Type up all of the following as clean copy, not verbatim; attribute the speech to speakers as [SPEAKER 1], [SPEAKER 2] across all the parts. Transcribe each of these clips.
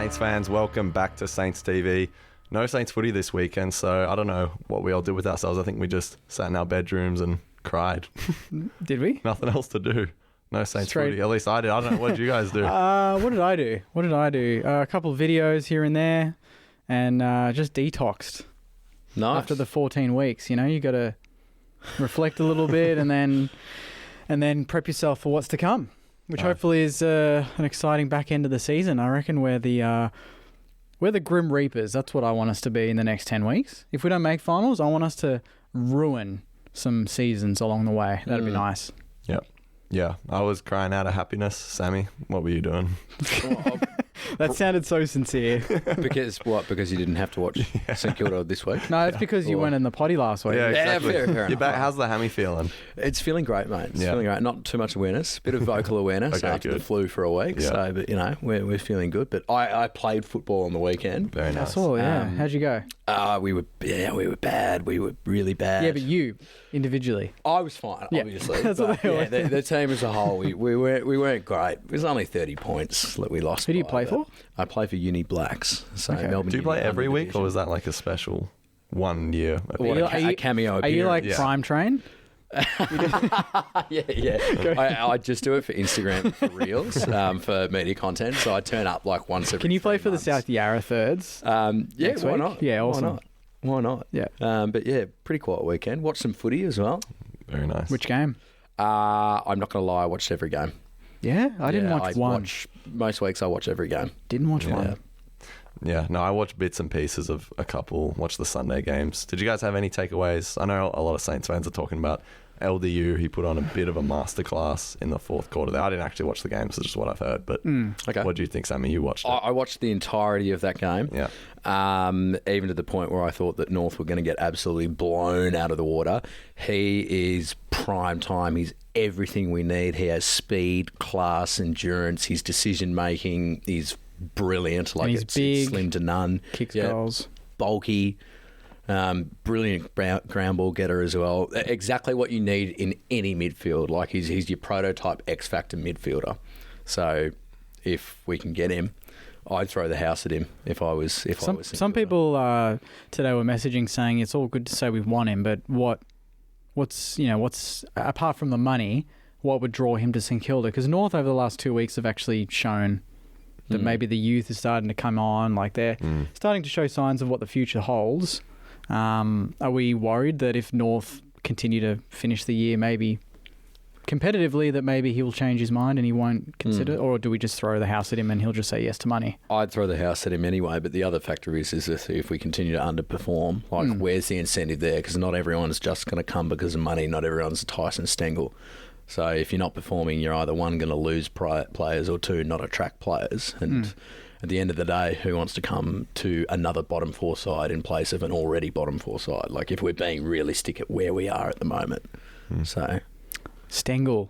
[SPEAKER 1] Saints fans, welcome back to Saints TV. No Saints footy this weekend, so I don't know what we all did with ourselves. I think we just sat in our bedrooms and cried.
[SPEAKER 2] Did we?
[SPEAKER 1] Nothing else to do. No Saints footy. At least I did. I don't know. What did you guys do?
[SPEAKER 2] What did I do? A couple of videos here and there, and just detoxed.
[SPEAKER 3] Nice.
[SPEAKER 2] After the 14 weeks, you got to reflect a little bit and then prep yourself for what's to come, which hopefully is an exciting back end of the season. I reckon we're the Grim Reapers. That's what I want us to be in the next 10 weeks. If we don't make finals, I want us to ruin some seasons along the way. That'd be nice.
[SPEAKER 1] Yep. Yeah, I was crying out of happiness. Sammy, what were you doing?
[SPEAKER 2] That sounded so sincere.
[SPEAKER 3] Because what? Because you didn't have to watch St Kilda this week?
[SPEAKER 2] No, it's because you went in the potty last week.
[SPEAKER 1] Yeah, exactly.
[SPEAKER 3] Fair
[SPEAKER 1] You're back. How's the hammy feeling?
[SPEAKER 3] It's feeling great, mate. It's feeling great. Not too much awareness. Bit of vocal awareness after the flu for a week.
[SPEAKER 1] Yeah.
[SPEAKER 3] So, but we're feeling good. But I played football on the weekend.
[SPEAKER 1] Very nice.
[SPEAKER 2] I saw, yeah. How'd you go?
[SPEAKER 3] We were bad. We were really bad.
[SPEAKER 2] Yeah, but you individually.
[SPEAKER 3] I was fine, obviously.
[SPEAKER 2] That's what they always
[SPEAKER 3] the team as a whole, we weren't great. It was only 30 points that we lost.
[SPEAKER 2] Who do you play for?
[SPEAKER 3] I play for Uni Blacks. So
[SPEAKER 2] Okay.
[SPEAKER 3] Melbourne.
[SPEAKER 1] Do you play
[SPEAKER 3] Uni
[SPEAKER 1] every week,
[SPEAKER 3] division.
[SPEAKER 1] or was that like a special 1 year?
[SPEAKER 3] A cameo
[SPEAKER 2] Are you like
[SPEAKER 3] appearance.
[SPEAKER 2] Prime Train?
[SPEAKER 3] Yeah. I just do it for Instagram for reels, for media content. So I turn up like once every
[SPEAKER 2] Can you play
[SPEAKER 3] 3
[SPEAKER 2] for the
[SPEAKER 3] months.
[SPEAKER 2] South Yarra Thirds?
[SPEAKER 3] Yeah,
[SPEAKER 2] next
[SPEAKER 3] why
[SPEAKER 2] week?
[SPEAKER 3] not?
[SPEAKER 2] Yeah, awesome.
[SPEAKER 3] Why not?
[SPEAKER 2] Yeah.
[SPEAKER 3] But yeah, pretty quiet weekend. Watched some footy as well.
[SPEAKER 1] Very nice.
[SPEAKER 2] Which game?
[SPEAKER 3] I'm not going to lie, I watched every game.
[SPEAKER 2] Yeah, I didn't watch one.
[SPEAKER 3] Most weeks I watch every game.
[SPEAKER 2] Didn't watch one.
[SPEAKER 1] Yeah, no, I watched bits and pieces of a couple, watched the Sunday games. Did you guys have any takeaways? I know a lot of Saints fans are talking about LDU. He put on a bit of a masterclass in the fourth quarter there. I didn't actually watch the game, so just what I've heard. But
[SPEAKER 3] Okay.
[SPEAKER 1] what do you think, Sammy? You watched it.
[SPEAKER 3] I watched the entirety of that game.
[SPEAKER 1] Yeah.
[SPEAKER 3] Even to the point where I thought that North were going to get absolutely blown out of the water. He is prime time. He's everything we need. He has speed, class, endurance. His decision making is brilliant. Like
[SPEAKER 2] he's big,
[SPEAKER 3] slim to none.
[SPEAKER 2] Kicks goals.
[SPEAKER 3] Bulky. Brilliant ground ball getter as well. Exactly what you need in any midfield. Like he's your prototype X Factor midfielder. So if we can get him, I'd throw the house at him if I was.
[SPEAKER 2] Some people today were messaging saying it's all good to say we want him, but what's apart from the money, what would draw him to St Kilda? Because North over the last 2 weeks have actually shown that maybe the youth is starting to come on. Like they're starting to show signs of what the future holds. Are we worried that if North continue to finish the year maybe competitively, that maybe he'll change his mind and he won't consider it? Or do we just throw the house at him and he'll just say yes to money?
[SPEAKER 3] I'd throw the house at him anyway, but the other factor is if we continue to underperform, like where's the incentive there? Because not everyone's just going to come because of money. Not everyone's Tyson Stingle. So if you're not performing, you're either one, going to lose players, or two, not attract players. And at the end of the day, who wants to come to another bottom four side in place of an already bottom four side? Like if we're being realistic at where we are at the moment. So
[SPEAKER 2] Stingle.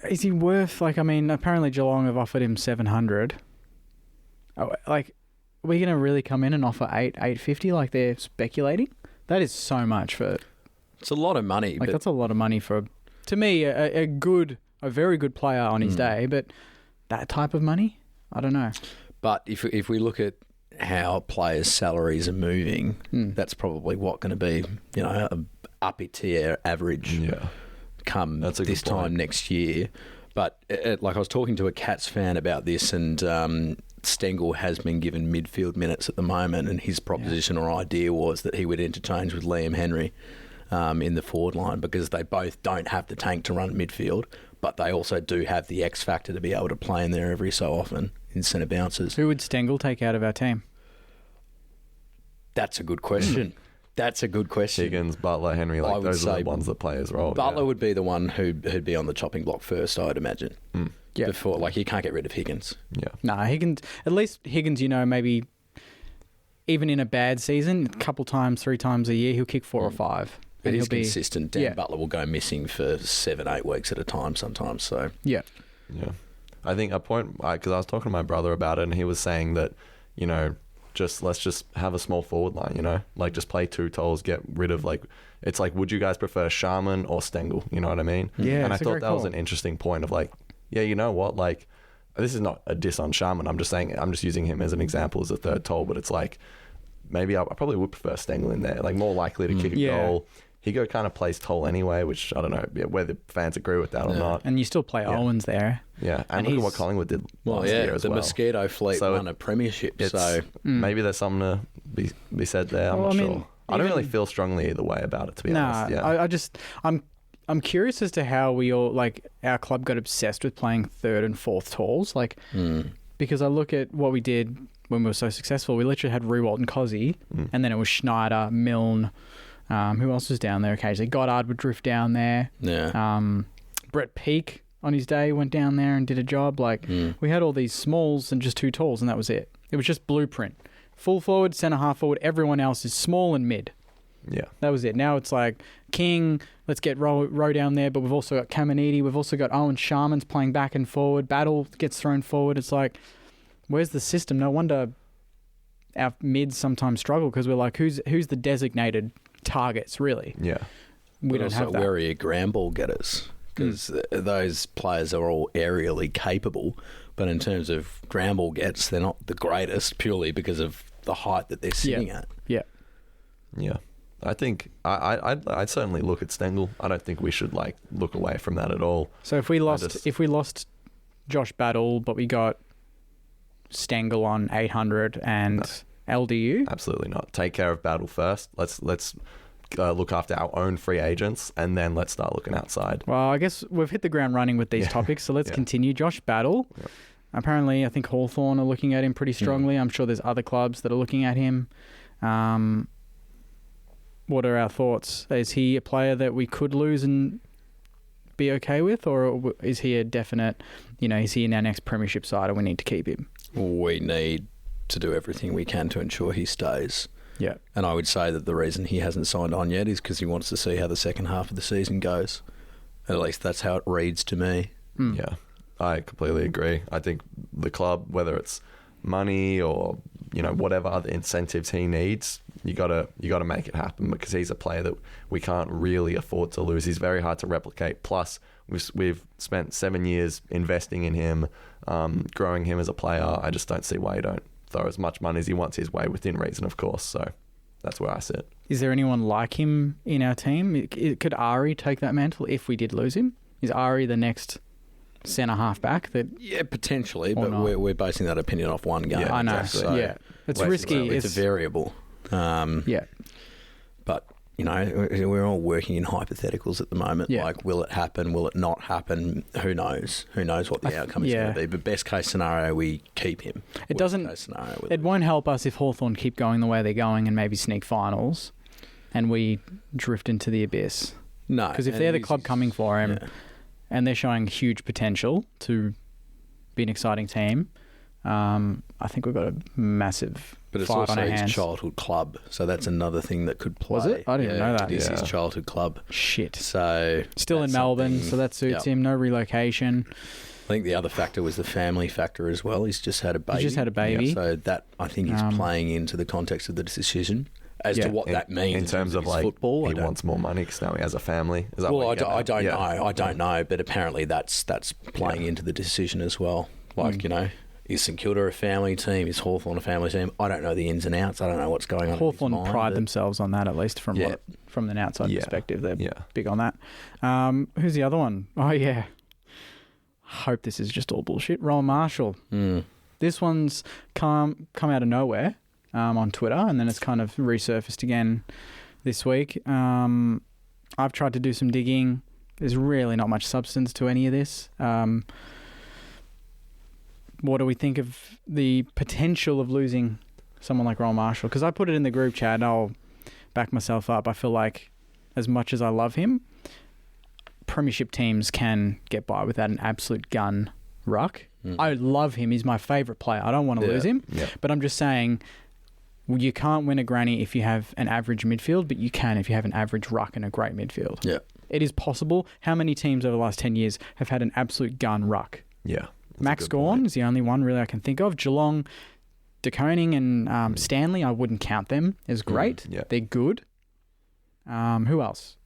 [SPEAKER 2] Is he worth, apparently Geelong have offered him 700. Are we going to really come in and offer 850 like they're speculating? That is so much for...
[SPEAKER 3] It's a lot of money.
[SPEAKER 2] But that's a lot of money for, to me, a very good player on his day, but that type of money? I don't know.
[SPEAKER 3] But if we look at how players' salaries are moving, that's probably going to be, a upper tier average come this time next year. But I was talking to a Cats fan about this, and Stingle has been given midfield minutes at the moment, and his proposition or idea was that he would interchange with Liam Henry in the forward line, because they both don't have the tank to run midfield, but they also do have the X factor to be able to play in there every so often in centre bounces.
[SPEAKER 2] Who would Stingle take out of our team?
[SPEAKER 3] That's a good question. That's a good question.
[SPEAKER 1] Higgins, Butler, Henry, those are the ones that play as well.
[SPEAKER 3] Butler would be the one who'd be on the chopping block first, I'd imagine.
[SPEAKER 2] Yeah.
[SPEAKER 3] Before, you can't get rid of Higgins.
[SPEAKER 1] Yeah.
[SPEAKER 2] Nah, Higgins, at least Higgins, maybe even in a bad season, a couple times, 3 times a year, he'll kick 4 or 5.
[SPEAKER 3] But he's consistent. Dan Butler will go missing for 7-8 weeks at a time sometimes. So
[SPEAKER 2] yeah.
[SPEAKER 1] I think a point, because I was talking to my brother about it, and he was saying that, let's just have a small forward line, just play 2 tolls, get rid of it's would you guys prefer Sharman or Stingle? You know what I mean?
[SPEAKER 2] Yeah.
[SPEAKER 1] And I thought that was an interesting point of you know what, this is not a diss on Sharman. I'm just using him as an example as a third tall, but it's like maybe I probably would prefer Stingle in there, like more likely to kick a goal. Higo kind of plays tall anyway, which I don't know whether fans agree with that or not.
[SPEAKER 2] And you still play Owens there.
[SPEAKER 1] Yeah, and look at what Collingwood did last year as well.
[SPEAKER 3] The Mosquito fleet won a premiership, so
[SPEAKER 1] maybe there's something to be said there. I'm not sure. I don't really feel strongly either way about it, to be honest. Yeah.
[SPEAKER 2] I'm curious as to how we all, like, our club got obsessed with playing third and fourth talls, like, because I look at what we did when we were so successful. We literally had Rewalt and Cozzy, and then it was Schneider, Milne. Who else was down there occasionally? Goddard would drift down there.
[SPEAKER 3] Yeah.
[SPEAKER 2] Brett Peake on his day went down there and did a job. Like, we had all these smalls and just 2 talls, and that was it. It was just blueprint. Full forward, centre half forward. Everyone else is small and mid.
[SPEAKER 1] Yeah.
[SPEAKER 2] That was it. Now it's like King, let's get Rowe down there, but we've also got Caminiti. We've also got Owen Sharman's playing back and forward. Battle gets thrown forward. It's like, where's the system? No wonder our mids sometimes struggle because we're like, who's the designated targets, really?
[SPEAKER 1] Yeah.
[SPEAKER 2] We don't have that.
[SPEAKER 3] Where are your ground ball getters? Because those players are all aerially capable, but in terms of ground ball gets, they're not the greatest purely because of the height that they're sitting at.
[SPEAKER 2] Yeah.
[SPEAKER 1] Yeah. I think I'd certainly look at Stingle. I don't think we should look away from that at all.
[SPEAKER 2] So if we lost Josh Battle, but we got Stingle on 800 and LDU,
[SPEAKER 1] absolutely not. Take care of Battle first. Let's look after our own free agents, and then let's start looking outside.
[SPEAKER 2] Well, I guess we've hit the ground running with these topics, so let's continue. Josh Battle. Yeah. Apparently, I think Hawthorn are looking at him pretty strongly. I'm sure there's other clubs that are looking at him. What are our thoughts? Is he a player that we could lose and be okay with, or is he a definite, is he in our next premiership side and we need to keep him?
[SPEAKER 3] We need to do everything we can to ensure he stays.
[SPEAKER 2] Yeah.
[SPEAKER 3] And I would say that the reason he hasn't signed on yet is because he wants to see how the second half of the season goes. At least that's how it reads to me.
[SPEAKER 1] Yeah, I completely agree. I think the club, whether it's money or whatever other incentives he needs, you gotta make it happen, because he's a player that we can't really afford to lose. He's very hard to replicate. Plus, we've spent 7 years investing in him, growing him as a player. I just don't see why you don't throw as much money as he wants his way, within reason, of course. So that's where I sit.
[SPEAKER 2] Is there anyone like him in our team? Could Ari take that mantle if we did lose him? Is Ari the next centre half back?
[SPEAKER 3] Yeah, potentially, but we're basing that opinion off one game.
[SPEAKER 2] Yeah, I know.
[SPEAKER 3] So
[SPEAKER 2] it's risky.
[SPEAKER 3] It's a variable. But we're all working in hypotheticals at the moment. Yeah. Like, will it happen? Will it not happen? Who knows? Who knows what the outcome is going to be? But best case scenario, we keep him.
[SPEAKER 2] It won't help us if Hawthorn keep going the way they're going and maybe sneak finals, and we drift into the abyss.
[SPEAKER 3] No,
[SPEAKER 2] because if they're the club coming for him, and they're showing huge potential to be an exciting team, I think we've got a massive. But it's also his
[SPEAKER 3] childhood club, so that's another thing that could play.
[SPEAKER 2] Was it? I didn't know that.
[SPEAKER 3] It is his childhood club.
[SPEAKER 2] Shit.
[SPEAKER 3] So
[SPEAKER 2] still in Melbourne, so that suits him. No relocation.
[SPEAKER 3] I think the other factor was the family factor as well. He's just had a baby.
[SPEAKER 2] Yeah,
[SPEAKER 3] so that, I think, is playing into the context of the decision as to what that means
[SPEAKER 1] in terms of football. He wants more money because now he has a family. Is that
[SPEAKER 3] I don't know. I don't know, but apparently that's playing into the decision as well. Is St Kilda a family team? Is Hawthorn a family team? I don't know the ins and outs. I don't know what's going on.
[SPEAKER 2] Hawthorn pride themselves on that, at least from an outside perspective. They're big on that. Who's the other one? Oh, yeah. Hope this is just all bullshit. Rowan Marshall. This one's come out of nowhere on Twitter, and then it's kind of resurfaced again this week. I've tried to do some digging. There's really not much substance to any of this. What do we think of the potential of losing someone like Rowan Marshall? Because I put it in the group chat, and I'll back myself up. I feel like, as much as I love him, premiership teams can get by without an absolute gun ruck. I love him. He's my favourite player. I don't want to lose him. Yeah. But I'm just saying, you can't win a granny if you have an average midfield, but you can if you have an average ruck and a great midfield.
[SPEAKER 3] Yeah.
[SPEAKER 2] It is possible. How many teams over the last 10 years have had an absolute gun ruck?
[SPEAKER 1] Yeah.
[SPEAKER 2] Max Gawn is the only one really I can think of. Geelong, De Koning and Stanley, I wouldn't count them as great. They're good. Who else?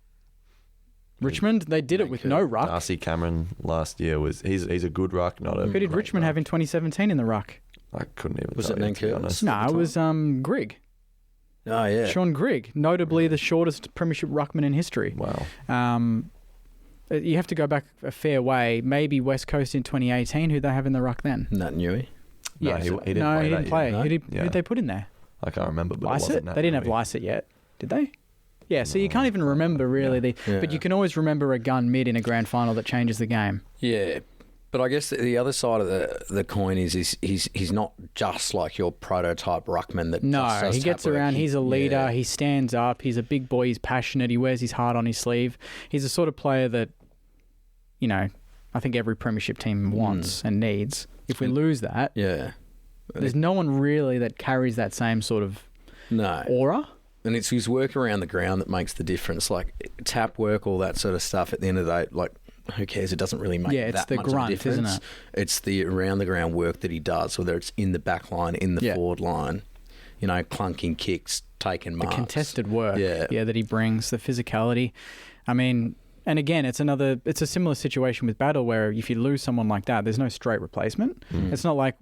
[SPEAKER 2] Richmond, they did it with no ruck.
[SPEAKER 1] Darcy Cameron last year he's a good ruck, not a.
[SPEAKER 2] Who did Richmond have in 2017 in the ruck?
[SPEAKER 1] I couldn't even.
[SPEAKER 3] Was it Nankervis?
[SPEAKER 2] No, it was Grigg.
[SPEAKER 3] Oh yeah,
[SPEAKER 2] Sean Grigg, notably the shortest premiership ruckman in history.
[SPEAKER 1] Wow.
[SPEAKER 2] You have to go back a fair way. Maybe West Coast in 2018. Who they have in the ruck then?
[SPEAKER 3] Nat Newey.
[SPEAKER 1] No, he didn't play.
[SPEAKER 2] No? Who did they put in there?
[SPEAKER 1] I can't remember. But
[SPEAKER 2] Lycett? They didn't have Lycett yet, did they? Yeah, so you can't even remember really. But you can always remember a gun mid in a grand final that changes the game.
[SPEAKER 3] Yeah, but I guess the other side of the coin is he's not just like your prototype ruckman that just does
[SPEAKER 2] he gets around. He's a leader.
[SPEAKER 3] Yeah.
[SPEAKER 2] He stands up. He's a big boy. He's passionate. He wears his heart on his sleeve. He's the sort of player that, you know, I think every premiership team wants and needs. If we lose that, there's no one really that carries that same sort of aura.
[SPEAKER 3] And it's his work around the ground that makes the difference. Like tap work, all that sort of stuff. At the end of the day, like who cares? It doesn't really make that much
[SPEAKER 2] grunt,
[SPEAKER 3] of a difference.
[SPEAKER 2] isn't it?
[SPEAKER 3] It's the around the ground work that he does, whether it's in the back line, in the forward line, you know, clunking kicks, taking marks.
[SPEAKER 2] The contested work, that he brings, the physicality. I mean, and again, it's a similar situation with Battle where if you lose someone like that, there's no straight replacement. It's not like,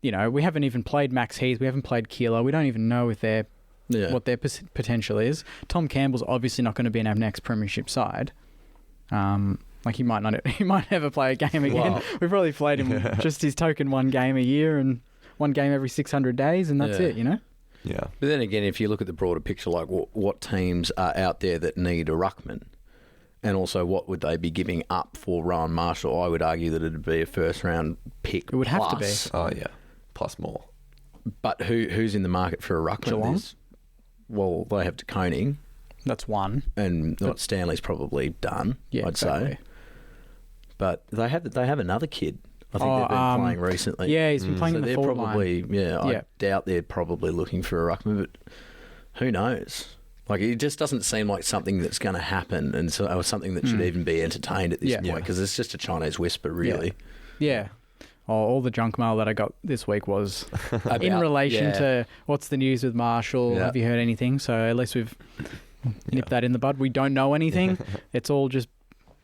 [SPEAKER 2] you know, we haven't even played Max Heath, we haven't played Keeler, we don't even know if they're what their potential is. Tom Campbell's obviously not going to be in our next premiership side. Like he might never play a game again. Wow. We've probably played him just his token one game a year and one game every 600 days, and that's it, you know?
[SPEAKER 1] Yeah.
[SPEAKER 3] But then again, if you look at the broader picture, like what teams are out there that need a ruckman, and also what would they be giving up for Rowan Marshall? I would argue that it'd be a first round pick.
[SPEAKER 2] It would have to be.
[SPEAKER 1] Oh yeah, plus more.
[SPEAKER 3] But who's in the market for a ruckman?
[SPEAKER 2] Geelong?
[SPEAKER 3] Well, they have DeConing.
[SPEAKER 2] That's one.
[SPEAKER 3] And Stanley's probably done, I'd say. But they have another kid. I think they've been playing recently.
[SPEAKER 2] Yeah, he's been playing in the forward line.
[SPEAKER 3] I doubt they're probably looking for a ruckman, but who knows? Like, it just doesn't seem like something that's going to happen, and so or something that should even be entertained at this point, because it's just a Chinese whisper, really.
[SPEAKER 2] Yeah. All the junk mail that I got this week was in relation to what's the news with Marshall. Have you heard anything? So at least we've nipped that in the bud. We don't know anything. It's all just,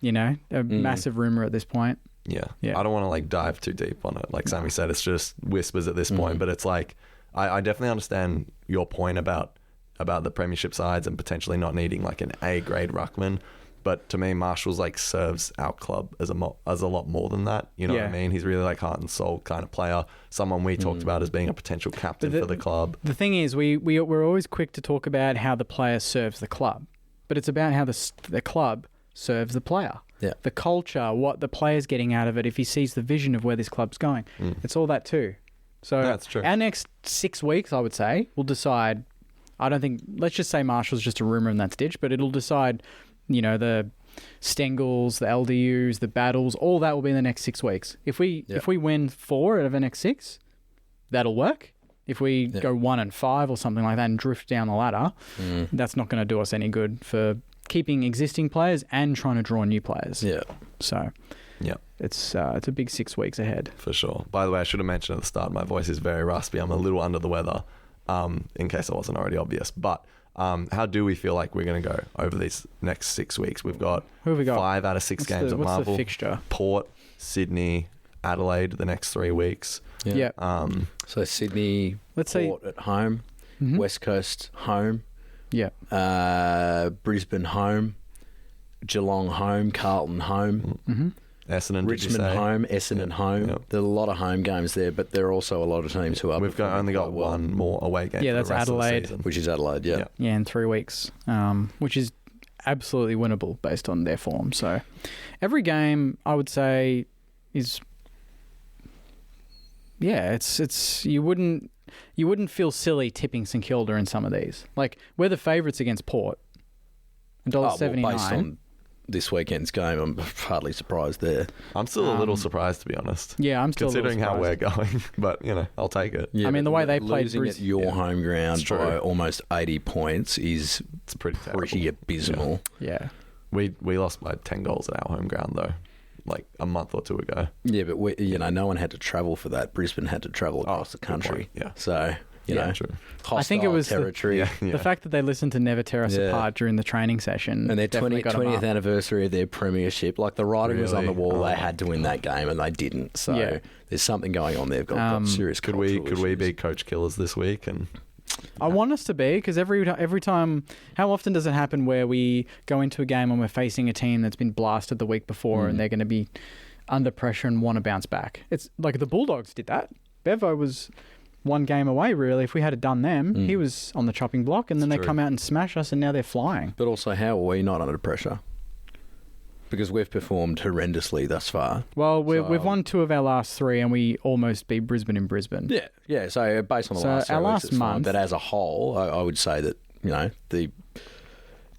[SPEAKER 2] you know, a massive rumour at this point.
[SPEAKER 1] Yeah. I don't want to like dive too deep on it. Like Sammy said, it's just whispers at this point. But it's like, I definitely understand your point about the premiership sides and potentially not needing like an A-grade ruckman. But to me, Marshall's like serves our club as a lot more than that. You know what I mean? He's really like heart and soul kind of player. Someone we talked about as being a potential captain for the club.
[SPEAKER 2] The thing is, we're always quick to talk about how the player serves the club, but it's about how the club serves the player.
[SPEAKER 3] Yeah.
[SPEAKER 2] The culture, what the player's getting out of it, if he sees the vision of where this club's going. It's all that too. So
[SPEAKER 1] that's true.
[SPEAKER 2] Our next 6 weeks, I would say, will decide. I don't think, let's just say Marshall's just a rumour and that's ditched, but it'll decide, you know, the Stengles, the LDUs, the battles, all that will be in the next 6 weeks. If we win 4 out of the next 6, that'll work. If we go 1 and 5 or something like that and drift down the ladder, that's not going to do us any good for keeping existing players and trying to draw new players.
[SPEAKER 3] Yeah.
[SPEAKER 2] So it's a big 6 weeks ahead.
[SPEAKER 1] For sure. By the way, I should have mentioned at the start, my voice is very raspy. I'm a little under the weather, in case it wasn't already obvious. But how do we feel like we're going to go over these next 6 weeks? We've got, 5 out of 6 games at Marvel.
[SPEAKER 2] What's the fixture?
[SPEAKER 1] Port, Sydney, Adelaide the next 3 weeks.
[SPEAKER 2] Yeah.
[SPEAKER 3] So Sydney, Port at home, West Coast home.
[SPEAKER 2] Yeah.
[SPEAKER 3] Brisbane home, Geelong home, Carlton home.
[SPEAKER 1] Essendon,
[SPEAKER 3] Richmond home, Essendon home.
[SPEAKER 1] Yep.
[SPEAKER 3] There are a lot of home games there, but there are also a lot of teams who are.
[SPEAKER 1] We've only got one more away game.
[SPEAKER 2] Yeah,
[SPEAKER 1] for
[SPEAKER 2] that's
[SPEAKER 1] the rest
[SPEAKER 2] Adelaide,
[SPEAKER 1] of the season.
[SPEAKER 3] which is Adelaide. Yeah,
[SPEAKER 2] in 3 weeks, which is absolutely winnable based on their form. So every game, I would say, is it's you wouldn't feel silly tipping St Kilda in some of these. Like, we're the favourites against Port, $1.79.
[SPEAKER 3] Based on this weekend's game, I'm hardly surprised there.
[SPEAKER 1] I'm still a little surprised, to be honest.
[SPEAKER 2] Yeah, I'm still
[SPEAKER 1] considering how we're going, but you know, I'll take it.
[SPEAKER 3] Yeah,
[SPEAKER 2] I mean, the way they played
[SPEAKER 3] losing at your home ground by almost 80 points is
[SPEAKER 1] pretty
[SPEAKER 3] abysmal.
[SPEAKER 2] Yeah.
[SPEAKER 1] We lost by 10 goals at our home ground though, like a month or 2 ago.
[SPEAKER 3] Yeah, but no one had to travel for that. Brisbane had to travel across the country.
[SPEAKER 1] Yeah.
[SPEAKER 3] So you know,
[SPEAKER 1] true.
[SPEAKER 3] hostile
[SPEAKER 2] I think it was
[SPEAKER 3] territory.
[SPEAKER 2] the fact that they listened to Never Tear Us Apart during the training session.
[SPEAKER 3] And their
[SPEAKER 2] definitely got 'em
[SPEAKER 3] 20th
[SPEAKER 2] up.
[SPEAKER 3] anniversary of their premiership. Like, the writing was on the wall.
[SPEAKER 1] Oh
[SPEAKER 3] They
[SPEAKER 1] my
[SPEAKER 3] had to win that game, and they didn't. So there's something going on there. They've got serious
[SPEAKER 1] Could
[SPEAKER 3] cultural
[SPEAKER 1] we
[SPEAKER 3] issues.
[SPEAKER 1] be coach killers this week? And
[SPEAKER 2] I want us to be, because every time, how often does it happen where we go into a game and we're facing a team that's been blasted the week before and they're going to be under pressure and want to bounce back? It's like the Bulldogs did that. Bevo was one game away, really. If we had done them, he was on the chopping block, and then they come out and smash us, and now they're flying.
[SPEAKER 3] But also, how are we not under pressure? Because we've performed horrendously thus far.
[SPEAKER 2] Well, we've won 2 of our last 3, and we almost beat Brisbane in Brisbane.
[SPEAKER 3] Yeah. So based on the last 3
[SPEAKER 2] our
[SPEAKER 3] weeks,
[SPEAKER 2] last
[SPEAKER 3] it's fine.
[SPEAKER 2] month,
[SPEAKER 3] but as a whole, I would say that, you know, the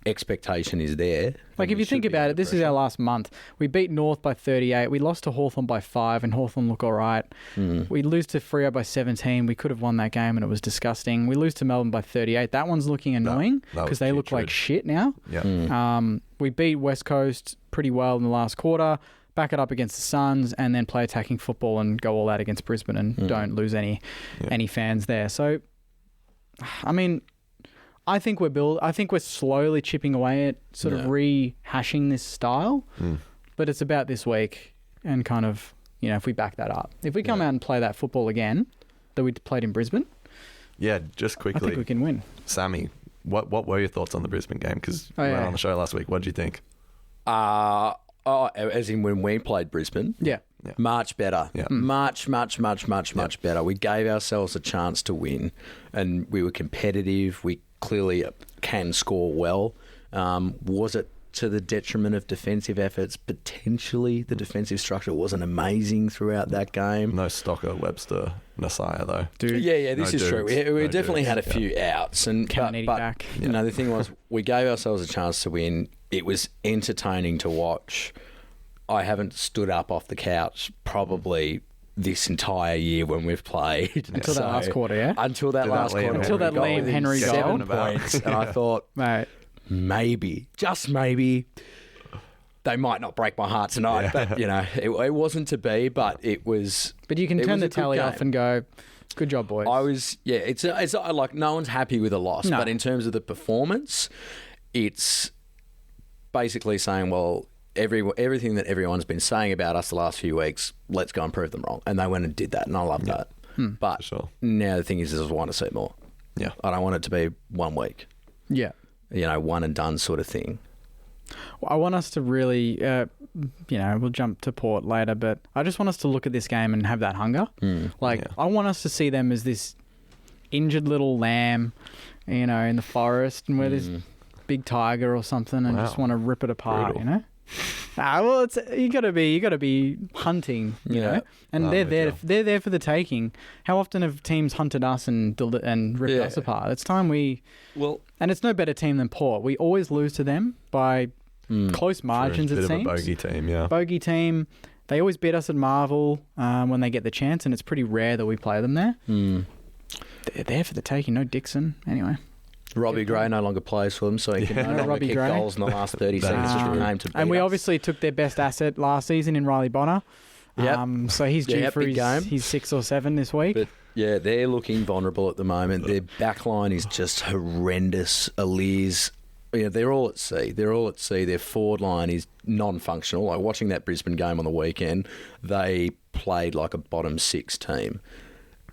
[SPEAKER 3] expectation is there.
[SPEAKER 2] Like, if you think about it, this is our last month. We beat North by 38. We lost to Hawthorn by 5, and Hawthorn look all right. We lose to Freo by 17. We could have won that game, and it was disgusting. We lose to Melbourne by 38. That one's looking annoying because they look like shit now.
[SPEAKER 1] Yeah.
[SPEAKER 2] We beat West Coast pretty well in the last quarter, back it up against the Suns, and then play attacking football and go all out against Brisbane and don't lose any fans there. So, I mean, I think we're slowly chipping away at sort of rehashing this style, but it's about this week and kind of, you know, if we back that up. If we come out and play that football again that we played in Brisbane,
[SPEAKER 1] just quickly,
[SPEAKER 2] I think we can win.
[SPEAKER 1] Sammy, what were your thoughts on the Brisbane game? Because we went on the show last week. What did you think?
[SPEAKER 3] As in when we played Brisbane?
[SPEAKER 2] Yeah.
[SPEAKER 3] Much better.
[SPEAKER 1] Yeah.
[SPEAKER 3] Much better. We gave ourselves a chance to win, and we were competitive. We clearly can score well. Was it to the detriment of defensive efforts? Potentially. The defensive structure wasn't amazing throughout that game.
[SPEAKER 1] No Stocker, Webster, Nasiah, though.
[SPEAKER 2] Dude.
[SPEAKER 3] Yeah, this is true. We definitely had a few outs. And
[SPEAKER 2] Caminiti
[SPEAKER 3] but
[SPEAKER 2] back.
[SPEAKER 3] you know, the thing was, we gave ourselves a chance to win. It was entertaining to watch. I haven't stood up off the couch probably this entire year when we've played.
[SPEAKER 2] Until that last quarter, yeah?
[SPEAKER 3] Until that last quarter.
[SPEAKER 2] Until that Liam Henry goal.
[SPEAKER 3] 7 points. And I thought,
[SPEAKER 2] Mate,
[SPEAKER 3] maybe, just maybe, they might not break my heart tonight. But, you know, it wasn't to be, but it was.
[SPEAKER 2] But you can turn the tally off and go, good job, boys.
[SPEAKER 3] It's like no one's happy with a loss.
[SPEAKER 2] No.
[SPEAKER 3] But in terms of the performance, it's basically saying, well, everything that everyone's been saying about us the last few weeks, let's go and prove them wrong. And they went and did that, and I love that. But now the thing is I want to see more.
[SPEAKER 1] Yeah.
[SPEAKER 3] I don't want it to be 1 week.
[SPEAKER 2] Yeah.
[SPEAKER 3] You know, one and done sort of thing.
[SPEAKER 2] Well, I want us to really, we'll jump to Port later, but I just want us to look at this game and have that hunger. I want us to see them as this injured little lamb, you know, in the forest, and we're this big tiger or something, and just want to rip it apart, you know? Well, you got to be hunting, you know, and they're there for the taking. How often have teams hunted us and ripped us apart? It's time and it's no better team than Port. We always lose to them by close margins.
[SPEAKER 1] Bit
[SPEAKER 2] it
[SPEAKER 1] of
[SPEAKER 2] seems
[SPEAKER 1] a bogey team, yeah.
[SPEAKER 2] Bogey team. They always beat us at Marvel when they get the chance, and it's pretty rare that we play them there. They're there for the taking. No Dixon, anyway.
[SPEAKER 3] Robbie Gray no longer plays for them, so he can no longer kick goals in the last 30 seconds of the game to beat
[SPEAKER 2] And we
[SPEAKER 3] us.
[SPEAKER 2] obviously took their best asset last season in Riley Bonner. So he's due for his 6 or 7 this week.
[SPEAKER 3] But yeah, they're looking vulnerable at the moment. Their back line is just horrendous. Elias, they're all at sea. Their forward line is non-functional. Like watching that Brisbane game on the weekend, they played like a bottom 6 team.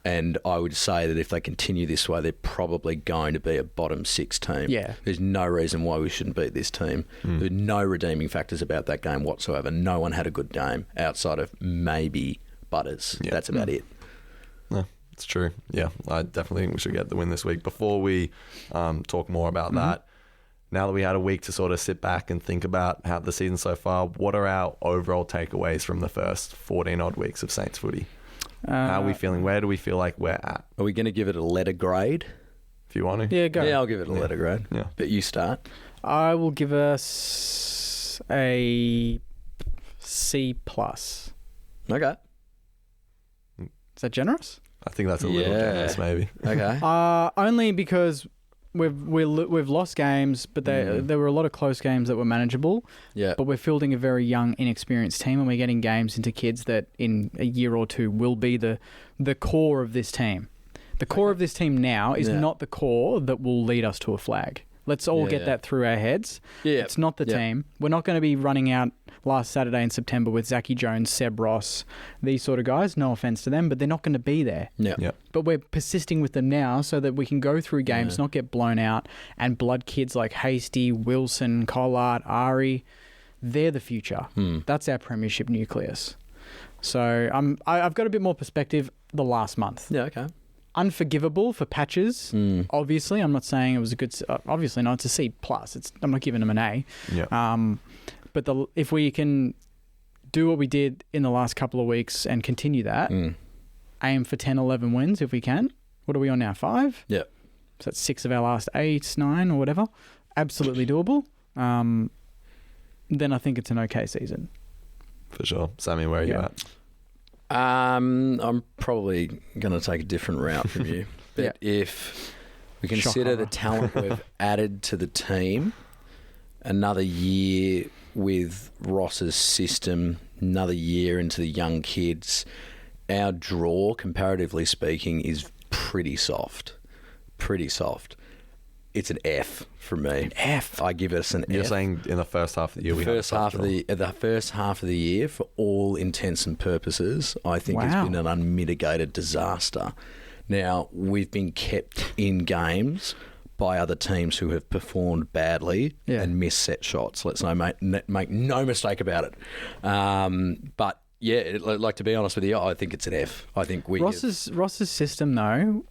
[SPEAKER 3] And I would say that if they continue this way, they're probably going to be a bottom 6 team.
[SPEAKER 2] Yeah.
[SPEAKER 3] There's no reason why we shouldn't beat this team. There's no redeeming factors about that game whatsoever. No one had a good game outside of maybe Butters. Yeah. That's about it.
[SPEAKER 1] No, it's true. Yeah, I definitely think we should get the win this week. Before we talk more about that, now that we had a week to sort of sit back and think about how the season so far, what are our overall takeaways from the first 14-odd weeks of Saints footy? How are we feeling? Where do we feel like we're at?
[SPEAKER 3] Are we going to give it a letter grade?
[SPEAKER 1] If you want to.
[SPEAKER 2] Yeah, go.
[SPEAKER 3] Yeah, I'll give it a letter grade.
[SPEAKER 1] Yeah.
[SPEAKER 3] But you start.
[SPEAKER 2] I will give us a C+.
[SPEAKER 3] Okay.
[SPEAKER 2] Is that generous?
[SPEAKER 1] I think that's a little generous, maybe.
[SPEAKER 3] Okay.
[SPEAKER 2] Only because we've lost games, but there were a lot of close games that were manageable.
[SPEAKER 3] Yeah.
[SPEAKER 2] But we're fielding a very young, inexperienced team, and we're getting games into kids that in a year or two will be the core of this team. The core of this team now is not the core that will lead us to a flag. Let's all get that through our heads. Yeah. It's not the team. We're not going to be running out last Saturday in September with Zachy Jones, Seb Ross, these sort of guys. No offence to them, but they're not going to be there.
[SPEAKER 3] Yeah.
[SPEAKER 2] But we're persisting with them now so that we can go through games, not get blown out, and blood kids like Hasty, Wilson, Collard, Ari, they're the future. That's our premiership nucleus. So I've got a bit more perspective the last month.
[SPEAKER 3] Yeah, okay.
[SPEAKER 2] Unforgivable for patches. Obviously, I'm not saying it was a good. Obviously, not. It's a C plus. I'm not giving them an A.
[SPEAKER 1] Yeah.
[SPEAKER 2] But if we can do what we did in the last couple of weeks and continue that, aim for 10, 11 wins if we can. What are we on now? 5.
[SPEAKER 3] Yeah.
[SPEAKER 2] So that's 6 of our last 8, 9, or whatever. Absolutely doable. Then I think it's an okay season.
[SPEAKER 1] For sure. Sammy, where are you at?
[SPEAKER 3] I'm probably going to take a different route from you. But if we consider the talent we've added to the team, another year with Ross's system, another year into the young kids, our draw, comparatively speaking, is pretty soft. Pretty soft. It's an F for me.
[SPEAKER 2] F.
[SPEAKER 3] I give us an F.
[SPEAKER 1] You're saying in the first half of the year,
[SPEAKER 3] the first half of the year, for all intents and purposes, I think it's been an unmitigated disaster. Now, we've been kept in games by other teams who have performed badly and missed set shots. Let's make no mistake about it. But yeah, like, to be honest with you, I think it's an F. I think
[SPEAKER 2] Ross's system though.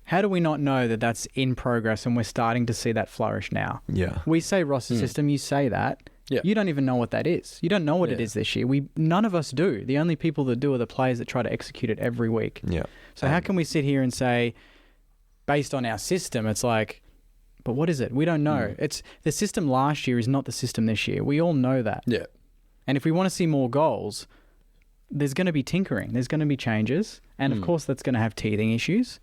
[SPEAKER 2] How do we not know that that's in progress and we're starting to see that flourish now?
[SPEAKER 1] Yeah.
[SPEAKER 2] We say Ross's system, you say that.
[SPEAKER 3] Yeah.
[SPEAKER 2] You don't even know what that is. You don't know what it is this year. None of us do. The only people that do are the players that try to execute it every week.
[SPEAKER 1] Yeah.
[SPEAKER 2] So how can we sit here and say, based on our system, it's like, but what is it? We don't know. It's the system last year is not the system this year. We all know that.
[SPEAKER 3] Yeah.
[SPEAKER 2] And if we want to see more goals, there's going to be tinkering. There's going to be changes. And of course, that's going to have teething issues.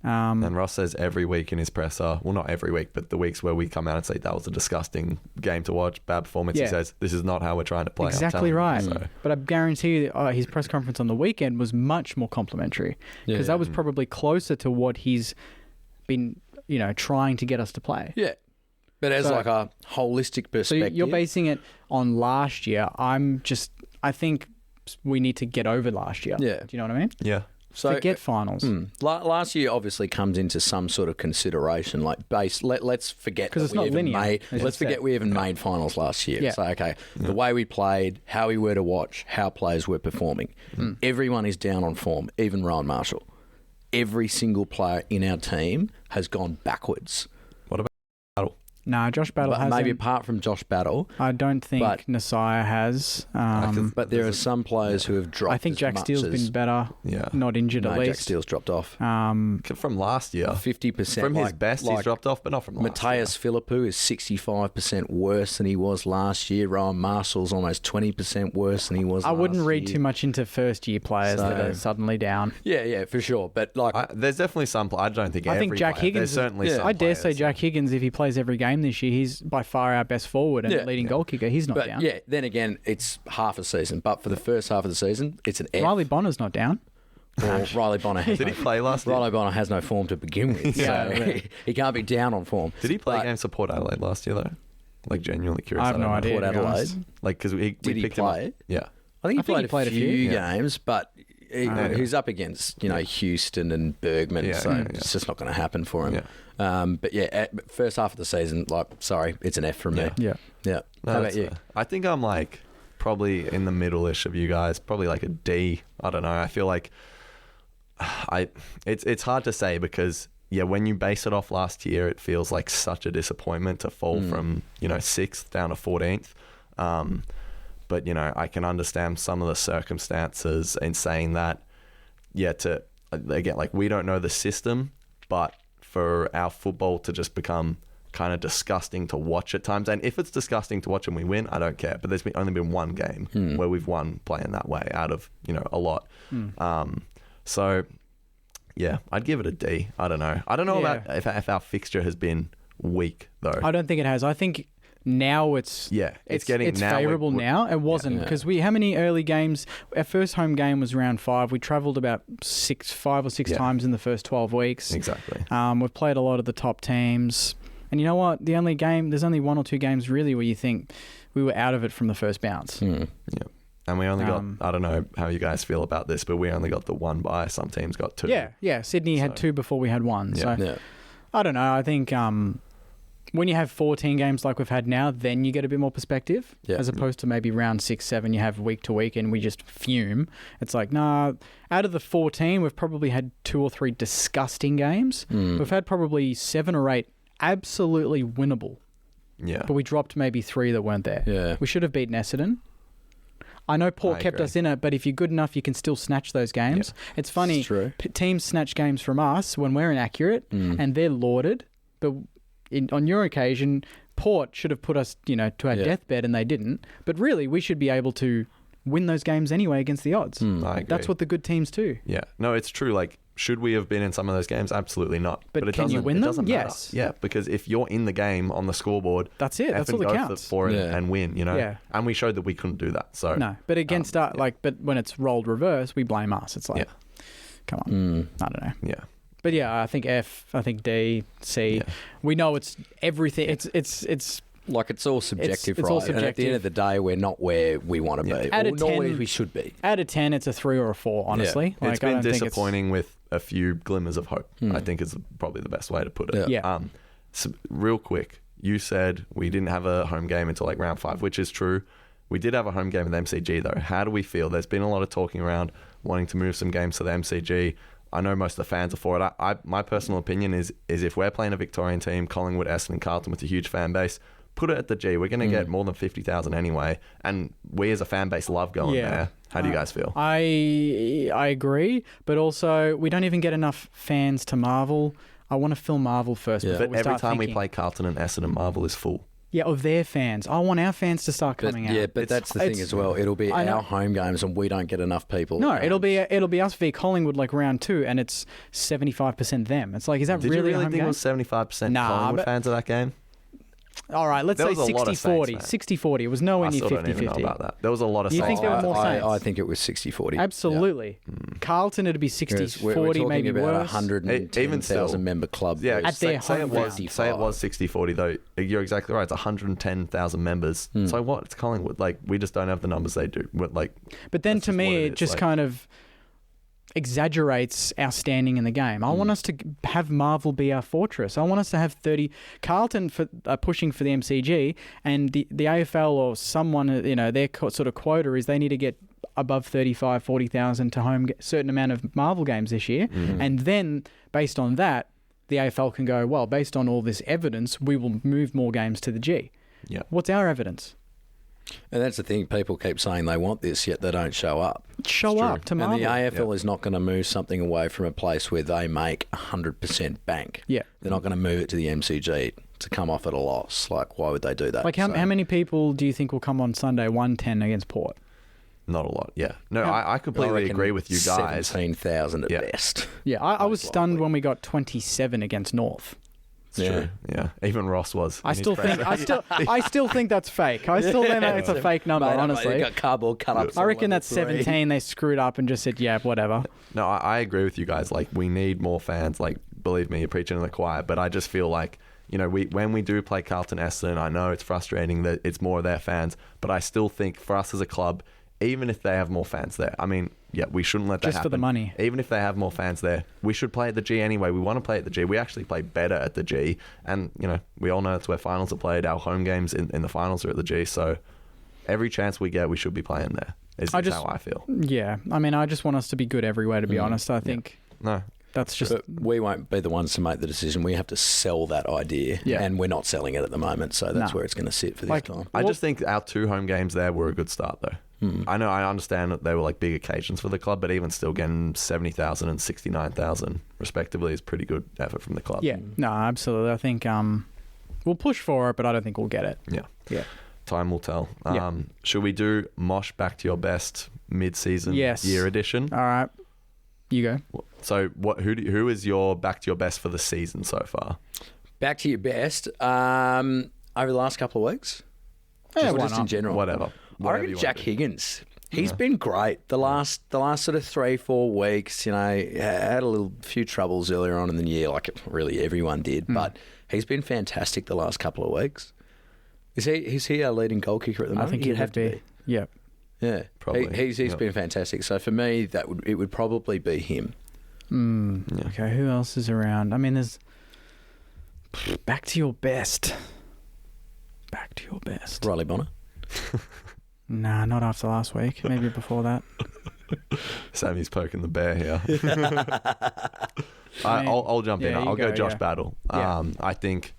[SPEAKER 1] And Ross says every week in his presser, well, not every week, but the weeks where we come out and say that was a disgusting game to watch, bad performance, he says, this is not how we're trying to play.
[SPEAKER 2] Exactly right. But I guarantee you his press conference on the weekend was much more complimentary because that was probably closer to what he's been, trying to get us to play.
[SPEAKER 3] Yeah. But as like a holistic perspective.
[SPEAKER 2] So you're basing it on last year. I think we need to get over last year.
[SPEAKER 3] Yeah.
[SPEAKER 2] Do you know what I mean?
[SPEAKER 1] Yeah.
[SPEAKER 3] So
[SPEAKER 2] forget finals.
[SPEAKER 3] Last year obviously comes into some sort of consideration. Like let's forget
[SPEAKER 2] because it's not linear.
[SPEAKER 3] Let's forget we even made finals last year.
[SPEAKER 2] Yeah.
[SPEAKER 3] So the way we played, how we were to watch, how players were performing. Everyone is down on form, even Rowan Marshall. Every single player in our team has gone backwards.
[SPEAKER 1] What about Battle?
[SPEAKER 2] No, Josh Battle hasn't.
[SPEAKER 3] Maybe apart from Josh Battle.
[SPEAKER 2] I don't think Nasaya has.
[SPEAKER 3] But there are some players who have dropped.
[SPEAKER 2] I think Jack Steele's been better.
[SPEAKER 1] Yeah.
[SPEAKER 2] Not injured at least.
[SPEAKER 3] Jack Steele's dropped off.
[SPEAKER 1] From last year.
[SPEAKER 3] 50%.
[SPEAKER 1] From his best, he's dropped off, but not from last year.
[SPEAKER 3] Mateus Philippou is 65% worse than he was last year. Rowan Marshall's almost 20% worse than he was last year.
[SPEAKER 2] I wouldn't read too much into first-year players that are suddenly down.
[SPEAKER 3] Yeah, for sure. But
[SPEAKER 1] there's definitely some. I don't think every
[SPEAKER 2] Jack
[SPEAKER 1] player.
[SPEAKER 2] Higgins.
[SPEAKER 1] There's certainly some
[SPEAKER 2] I dare
[SPEAKER 1] players.
[SPEAKER 2] say Jack Higgins, if he plays every game this year, he's by far our best forward and leading goal kicker. He's not down.
[SPEAKER 3] Yeah, then again, it's half a season. But for the first half of the season, it's an F.
[SPEAKER 2] Riley Bonner's not down.
[SPEAKER 3] Well, Riley Bonner has
[SPEAKER 1] Did he play last year?
[SPEAKER 3] Riley Bonner has no form to begin with, so he can't be down on form.
[SPEAKER 1] Did he play games for Port Adelaide last year, though? Like, genuinely curious.
[SPEAKER 2] I have no idea.
[SPEAKER 3] Port Adelaide?
[SPEAKER 1] Like, because we
[SPEAKER 3] Did he
[SPEAKER 1] picked
[SPEAKER 3] play?
[SPEAKER 1] him up. Yeah.
[SPEAKER 3] I think he played a few games, but he's up against, Houston and Bergman, it's just not going to happen for him.
[SPEAKER 1] Yeah.
[SPEAKER 3] But first half of the season, it's an F from me.
[SPEAKER 2] Yeah.
[SPEAKER 3] No, how about you?
[SPEAKER 1] I think I'm probably in the middle-ish of you guys, probably like a D. I don't know. I feel like it's hard to say because when you base it off last year, it feels like such a disappointment to fall from 6th down to 14th. But I can understand some of the circumstances in saying that. We don't know the system, but for our football to just become kind of disgusting to watch at times, and if it's disgusting to watch and we win, I don't care. But there's only been one game where we've won playing that way out of a lot. So I'd give it a D. I don't know. I don't know about if our fixture has been weak though.
[SPEAKER 2] I don't think it has. I think Now it's favourable now. It wasn't because how many early games? Our first home game was round 5. We travelled about 5 or 6 times in the first 12 weeks.
[SPEAKER 1] Exactly.
[SPEAKER 2] We've played a lot of the top teams, and you know what? There's only 1 or 2 games really where you think we were out of it from the first bounce.
[SPEAKER 1] Yeah. And we only got, I don't know how you guys feel about this, but we only got the 1 bye. Some teams got 2.
[SPEAKER 2] Yeah. Sydney had 2 before we had 1. So I don't know. I think when you have 14 games like we've had now, then you get a bit more perspective, as opposed to maybe round 6, 7, you have week to week and we just fume. It's like, nah, out of the 14, we've probably had 2 or 3 disgusting games. We've had probably 7 or 8 absolutely winnable. Yeah. But we dropped maybe 3 that weren't there. Yeah. We should have beaten Essendon. I know Port kept us in it, but if you're good enough, you can still snatch those games. Yeah. It's funny. It's true. Teams snatch games from us when we're inaccurate and they're lauded. But on your occasion, Port should have put us, to our deathbed and they didn't. But really, we should be able to win those games anyway against the odds.
[SPEAKER 1] I agree.
[SPEAKER 2] That's what the good teams do.
[SPEAKER 1] Yeah. No, it's true. Like, should we have been in some of those games? Absolutely not.
[SPEAKER 2] But can you win them? Yes.
[SPEAKER 1] Yeah, because if you're in the game on the scoreboard,
[SPEAKER 2] that's it. That's all that counts.
[SPEAKER 1] For it and win, Yeah. And we showed that we couldn't do that. So
[SPEAKER 2] no, but against but when it's rolled reverse, we blame us. It's like, come on, I don't know.
[SPEAKER 1] Yeah.
[SPEAKER 2] But I think F, I think D, C. Yeah. We know it's everything. It's.
[SPEAKER 3] Like, it's all subjective, right? All subjective. And at the end of the day, we're not where we want to be. Or not where we should be.
[SPEAKER 2] Out of 10, it's a 3 or a 4, honestly.
[SPEAKER 1] Yeah. It's been disappointing with a few glimmers of hope, I think is probably the best way to put it.
[SPEAKER 2] Yeah.
[SPEAKER 1] So real quick, you said we didn't have a home game until like round 5, which is true. We did have a home game at the MCG, though. How do we feel? There's been a lot of talking around wanting to move some games to the MCG. I know most of the fans are for it. My personal opinion is if we're playing a Victorian team, Collingwood, Essendon, Carlton with a huge fan base, put it at the G. We're going to get more than 50,000 anyway, and we as a fan base love going there. How do you guys feel?
[SPEAKER 2] I agree, but also we don't even get enough fans to Marvel. I want to fill Marvel first.
[SPEAKER 1] Yeah. But every time we play Carlton and Essendon, Marvel is full.
[SPEAKER 2] Yeah, of their fans. I want our fans to start coming out.
[SPEAKER 3] Yeah, but that's the thing as well. It'll be our home games and we don't get enough people.
[SPEAKER 2] No, it'll be us v Collingwood like round 2 and it's 75% them. It's like, is that
[SPEAKER 1] Did
[SPEAKER 2] really
[SPEAKER 1] you really think it was 75% Collingwood fans of that game?
[SPEAKER 2] All right, let's say 60-40. 60-40. It was nowhere near 50-50. I
[SPEAKER 1] don't even know about that. There was a lot of
[SPEAKER 2] Saints. You think there were more Saints?
[SPEAKER 3] I think it was 60-40.
[SPEAKER 2] Absolutely. Yeah. Carlton, it'd be 60-40, maybe
[SPEAKER 3] about
[SPEAKER 2] worse.
[SPEAKER 3] 110,000 member club.
[SPEAKER 1] Yeah,
[SPEAKER 2] at their home ground.
[SPEAKER 1] Say it was 60-40, though. You're exactly right. It's 110,000 members. So what? It's Collingwood. Like, we just don't have the numbers they do.
[SPEAKER 2] But then to me, it just kind of exaggerates our standing in the game. I want us to have Marvel be our fortress. I want us to have 30. Carlton pushing for the MCG, and the AFL or someone, their sort of quota is they need to get above 35, 40,000 to home certain amount of Marvel games this year. And then based on that, the AFL can go, well, based on all this evidence, we will move more games to the G.
[SPEAKER 1] Yeah.
[SPEAKER 2] What's our evidence?
[SPEAKER 3] And that's the thing. People keep saying they want this, yet they don't show up.
[SPEAKER 2] Show up to Marvel.
[SPEAKER 3] And the AFL is not going to move something away from a place where they make 100% bank.
[SPEAKER 2] Yeah.
[SPEAKER 3] They're not going to move it to the MCG to come off at a loss. Like, why would they do that?
[SPEAKER 2] Like, how many people do you think will come on Sunday 110 against Port?
[SPEAKER 1] Not a lot, yeah. No, I completely agree with you guys.
[SPEAKER 3] 17,000 at best.
[SPEAKER 2] Yeah, I was stunned when we got 27 against North.
[SPEAKER 1] It's true. Yeah. Even Ross was.
[SPEAKER 2] I still think that's fake. I still think it's a fake number, honestly.
[SPEAKER 3] You got cardboard cut up.
[SPEAKER 2] I reckon that's 17. They screwed up and just said, yeah, whatever.
[SPEAKER 1] No, I agree with you guys. Like, we need more fans. Like, believe me, you're preaching in the choir. But I just feel like, when we do play Carlton Essendon, I know it's frustrating that it's more of their fans, but I still think for us as a club, even if they have more fans there, I mean, we shouldn't let that happen.
[SPEAKER 2] Just for the money.
[SPEAKER 1] Even if they have more fans there, we should play at the G anyway. We want to play at the G. We actually play better at the G. And, we all know it's where finals are played. Our home games in the finals are at the G. So every chance we get, we should be playing there, is how I feel.
[SPEAKER 2] Yeah. I mean, I just want us to be good everywhere, to be honest. I think.
[SPEAKER 1] No.
[SPEAKER 2] That's just...
[SPEAKER 3] But we won't be the ones to make the decision. We have to sell that idea. Yeah. And we're not selling it at the moment. So that's where it's going to sit for this time.
[SPEAKER 1] I just think our 2 home games there were a good start, though. I know, I understand that they were like big occasions for the club, but even still getting 70,000 and 69,000 respectively is pretty good effort from the club.
[SPEAKER 2] Yeah, no, absolutely. I think we'll push for it, but I don't think we'll get it.
[SPEAKER 1] Yeah. Time will tell. Should we do Mosh Back to Your Best mid-season year edition?
[SPEAKER 2] All right, you go.
[SPEAKER 1] So, who is your Back to Your Best for the season so far?
[SPEAKER 3] Back to your best. over the last couple of weeks?
[SPEAKER 2] Yeah,
[SPEAKER 3] Just in general.
[SPEAKER 1] Whatever.
[SPEAKER 3] I reckon Jack Higgins. He's been great the last sort of 3-4 weeks. You know, had a few troubles earlier on in the year, like really everyone did. But he's been fantastic the last couple of weeks. Is he our leading goal kicker at the moment?
[SPEAKER 2] I think he'd have to be. Yeah.
[SPEAKER 3] Yeah,
[SPEAKER 1] probably.
[SPEAKER 3] He's been fantastic. So for me, it would probably be him.
[SPEAKER 2] Okay, who else is around? I mean, there's back to your best. Back to your best.
[SPEAKER 3] Riley Bonner.
[SPEAKER 2] Nah, not after last week. Maybe before that.
[SPEAKER 1] Sammy's poking the bear here. I'll jump in. I'll go Josh Battle. I think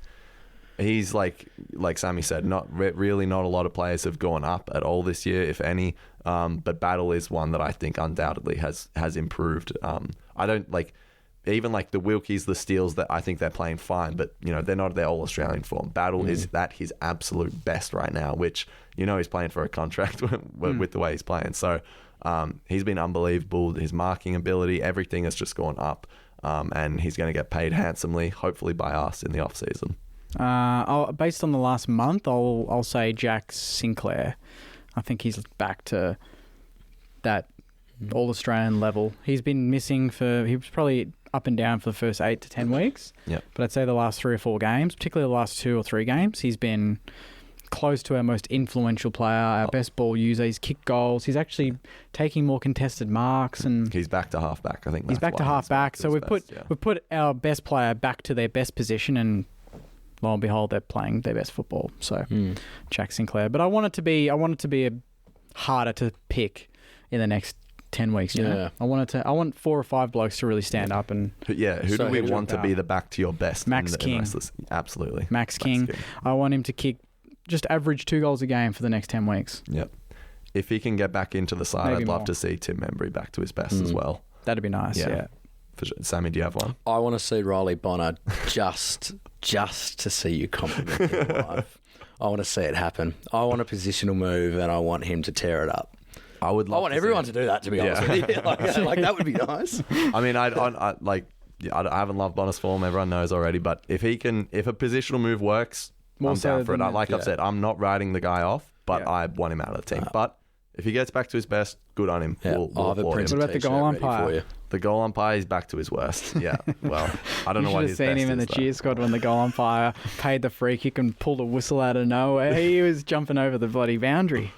[SPEAKER 1] he's like Sammy said, not a lot of players have gone up at all this year, if any. But Battle is one that I think undoubtedly has improved. I don't like even like the Wilkies, the Steels, that I think they're playing fine, but you know they're not their all Australian form. Battle is at his absolute best right now, which he's playing for a contract with the way he's playing. So he's been unbelievable. His marking ability, everything has just gone up, and he's going to get paid handsomely, hopefully by us in the off season.
[SPEAKER 2] Based on the last month, I'll say Jack Sinclair. I think he's back to that all-Australian level. He's been missing he was probably up and down for the first 8 to 10 weeks.
[SPEAKER 1] Yep.
[SPEAKER 2] But I'd say the last 3 or 4 games, particularly the last 2 or 3 games, he's been close to our most influential player, our best ball user. He's kicked goals. He's actually taking more contested marks, and
[SPEAKER 1] he's back to half-back. I think
[SPEAKER 2] he's back to half-back. So we've put our best player back to their best position, and lo and behold, they're playing their best football. So Jack Sinclair. But I want it to be harder to pick in the next 10 weeks. You know? I want 4 or 5 blokes to really stand up and.
[SPEAKER 1] Who do we want to be the back to your best?
[SPEAKER 2] Max King.
[SPEAKER 1] Absolutely.
[SPEAKER 2] Max King. I want him to kick just average 2 goals a game for the next 10 weeks.
[SPEAKER 1] Yep. If he can get back into the side,
[SPEAKER 2] Maybe
[SPEAKER 1] I'd love
[SPEAKER 2] more.
[SPEAKER 1] to see Tim Membry back to his best as well.
[SPEAKER 2] That'd be nice. Yeah.
[SPEAKER 1] For sure. Sammy, do you have one?
[SPEAKER 3] I want to see Riley Bonner just to see you compliment him live. I want to see it happen. I want a positional move, and I want him to tear it up.
[SPEAKER 1] I want
[SPEAKER 3] everyone to do that, to be honest with you. Like that would be nice.
[SPEAKER 1] I mean, I haven't loved Bonner's form. Everyone knows already. But if a positional move works, I'm down for it. I've said, I'm not writing the guy off, but I want him out of the team. But if he gets back to his best, good on him. We'll
[SPEAKER 3] have a
[SPEAKER 2] What about the goal umpire?
[SPEAKER 1] The goal umpire is back to his worst. Yeah. Well, I don't know what his best is. You should have seen him in the cheer squad
[SPEAKER 2] when the goal umpire paid the free kick and pulled a whistle out of nowhere. He was jumping over the bloody boundary.